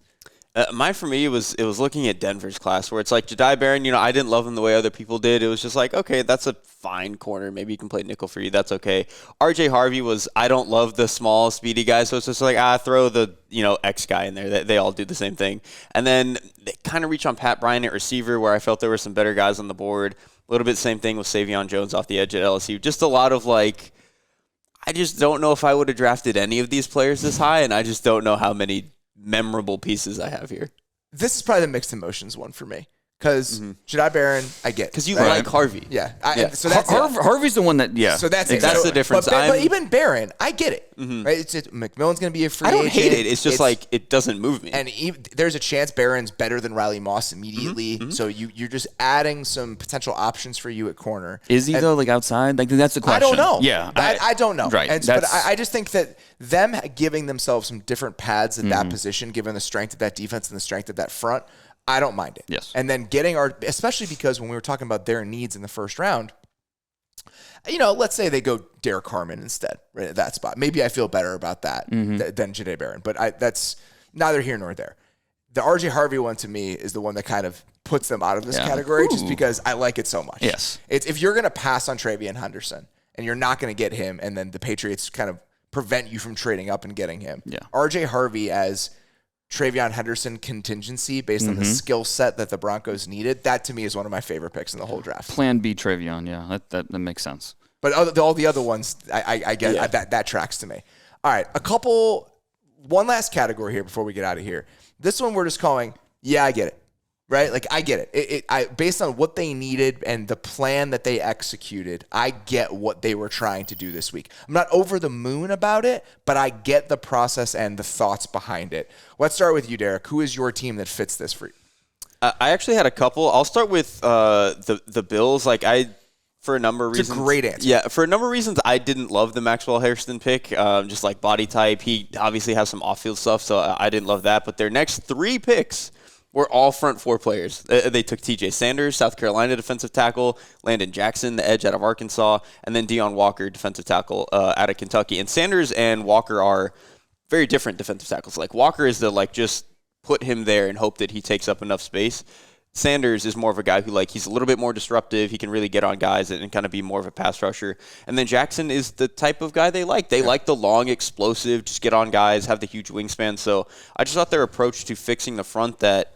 Mine for me was looking at Denver's class where it's like Jedi Barron, I didn't love him the way other people did. It was just like, okay, that's a fine corner. Maybe you can play nickel for you. That's okay. RJ Harvey I don't love the small, speedy guy. So it's just like, throw the, X guy in there. They all do the same thing. And then they kind of reach on Pat Bryant at receiver where I felt there were some better guys on the board. A little bit same thing with Savion Jones off the edge at LSU. Just a lot of I just don't know if I would have drafted any of these players this high. And I just don't know how many memorable pieces I have here. This is probably the mixed emotions one for me. Because Jedi Barron, I get. Because you like Harvey. Yeah. So that's Harvey's the one that, So that's exactly. That's the difference. But even Barron, I get it. Right? McMillan's going to be a free agent. I don't hate it. It's just it doesn't move me. And there's a chance Barron's better than Riley Moss immediately. So you're just adding some potential options for you at corner. Is he, though, outside? That's the question. I don't know. Yeah. I don't know. Right. But I just think that them giving themselves some different paths at that position, given the strength of that defense and the strength of that front, I don't mind it. Yes. And then especially because when we were talking about their needs in the first round, let's say they go Derrik Harmon instead, right at that spot. Maybe I feel better about that than Jahdae Barron, but that's neither here nor there. The RJ Harvey one to me is the one that kind of puts them out of this category just because I like it so much. Yes. It's if you're going to pass on Travion Henderson and you're not going to get him, and then the Patriots kind of prevent you from trading up and getting him. Yeah. RJ Harvey as Travion Henderson contingency based on the skill set that the Broncos needed, that to me is one of my favorite picks in the whole draft. Plan B Travion, yeah, that makes sense. But all the other ones, I get that tracks to me. All right, one last category here before we get out of here. This one we're just calling, I get it. Right? Like, I get it. Based on what they needed and the plan that they executed, I get what they were trying to do this week. I'm not over the moon about it, but I get the process and the thoughts behind it. Let's start with you, Derrik. Who is your team that fits this for you? I actually had a couple. I'll start with the Bills. For a number of reasons. It's a great answer. Yeah, for a number of reasons, I didn't love the Maxwell Hairston pick. Just like body type. He obviously has some off-field stuff, so I didn't love that. But their next 3 picks were all front 4 players. They took TJ Sanders, South Carolina defensive tackle, Landon Jackson, the edge out of Arkansas, and then Deion Walker, defensive tackle out of Kentucky. And Sanders and Walker are very different defensive tackles. Like, Walker is just put him there and hope that he takes up enough space. Sanders is more of a guy who, he's a little bit more disruptive. He can really get on guys and kind of be more of a pass rusher. And then Jackson is the type of guy they like. They like the long, explosive, just get on guys, have the huge wingspan. So I just thought their approach to fixing the front that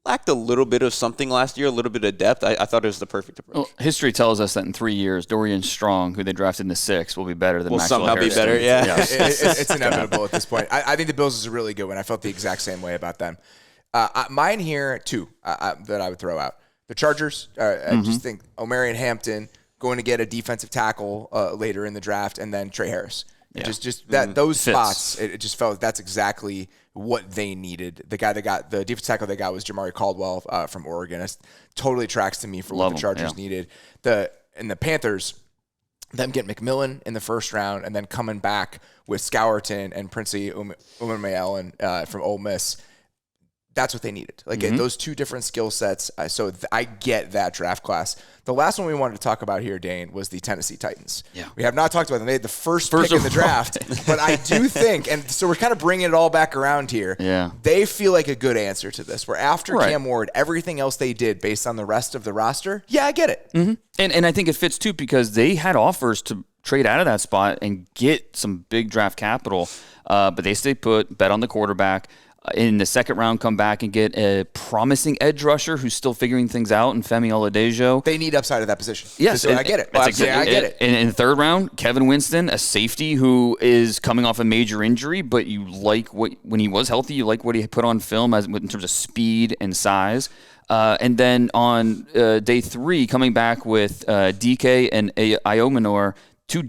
lacked a little bit of something last year, a little bit of depth. I thought it was the perfect approach. Well, history tells us that in 3 years, Dorian Strong, who they drafted in the 6th, will be better than Maxwell somehow Harrison. be better, yeah. It's inevitable at this point. I think the Bills is a really good one. I felt the exact same way about them. Mine here, 2 that I would throw out. The Chargers, I just think Omarion Hampton going to get a defensive tackle later in the draft, and then Trey Harris. Those Fits. spots, it just felt like that's exactly what they needed. The defensive tackle they got was Jamari Caldwell from Oregon. It totally tracks to me for what the Chargers needed. And the Panthers, them getting McMillan in the first round and then coming back with Scourton and Princey Umamayel from Ole Miss. That's what they needed. Those 2 different skill sets. So I get that draft class. The last one we wanted to talk about here, Dane, was the Tennessee Titans. Yeah. We have not talked about them. They had the first pick in the draft. But I do think, and so we're kind of bringing it all back around here. Yeah. They feel like a good answer to this. Where after Cam Ward, everything else they did based on the rest of the roster, I get it. Mm-hmm. And I think it fits too because they had offers to trade out of that spot and get some big draft capital, but they stayed put, bet on the quarterback. In the second round, come back and get a promising edge rusher who's still figuring things out in Femi Oladejo. They need upside at that position. Yes. I get it. I get it. And in the third round, Kevin Winston, a safety who is coming off a major injury, but you like when he was healthy, you like what he put on film in terms of speed and size. And then on day 3, coming back with DK and Iomanor, 2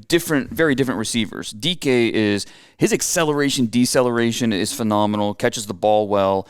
very different receivers. DK is his acceleration, deceleration is phenomenal, catches the ball well.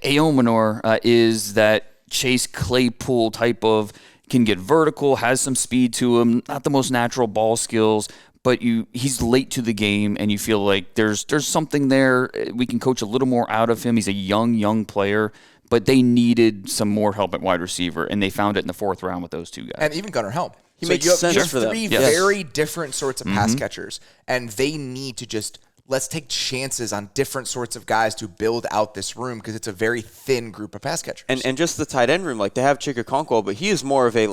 Iomanor is that Chase Claypool type of, can get vertical, has some speed to him, not the most natural ball skills, but he's late to the game and you feel like there's something there. We can coach a little more out of him. He's a young player. But they needed some more help at wide receiver, and they found it in the 4th round with those 2 guys. And even Gunnar Helm. He makes sense for them. 3 very different sorts of pass catchers, and they need to let's take chances on different sorts of guys to build out this room because it's a very thin group of pass catchers. And just the tight end room, they have Chikakonkwo, but he is more of a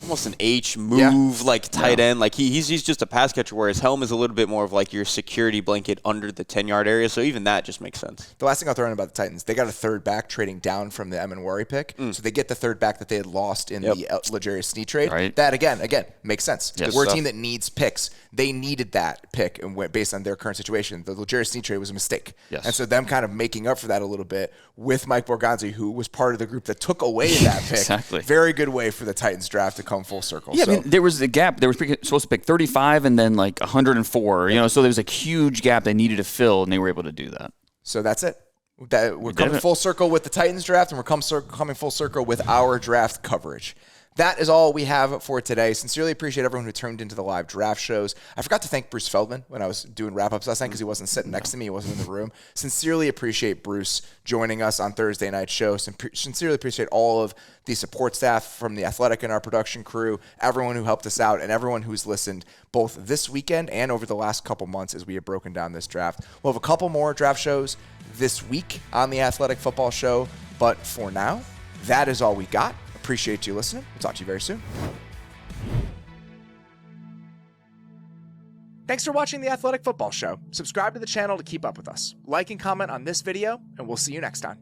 almost an H move tight end. He's just a pass catcher, whereas Helm is a little bit more of your security blanket under the 10-yard area. So even that just makes sense. The last thing I'll throw in about the Titans, they got a third back trading down from the Emanwari pick. So they get the third back that they had lost in the L'Jarius Sneed trade. Right. That again makes sense. Yes. We're a team that needs picks. They needed that pick and went based on their current situation. The L'Jarius Sneed trade was a mistake. Yes. And so them kind of making up for that a little bit with Mike Borgonzi, who was part of the group that took away that pick. Exactly. Very good way for the Titans draft to come full circle. Yeah, I mean, there was a gap. They were supposed to pick 35 and then 104. So there was a huge gap they needed to fill, and they were able to do that. So that's it. We're coming full circle with the Titans draft, and we're coming full circle with our draft coverage. That is all we have for today. Sincerely appreciate everyone who tuned into the live draft shows. I forgot to thank Bruce Feldman when I was doing wrap-ups last night because he wasn't sitting next to me. He wasn't in the room. Sincerely appreciate Bruce joining us on Thursday night show. Sincerely appreciate all of the support staff from The Athletic and our production crew, everyone who helped us out, and everyone who's listened both this weekend and over the last couple months as we have broken down this draft. We'll have a couple more draft shows this week on The Athletic Football Show, but for now, that is all we got. Appreciate you listening. We'll talk to you very soon. Thanks for watching The Athletic Football Show. Subscribe to the channel to keep up with us. Like and comment on this video, and we'll see you next time.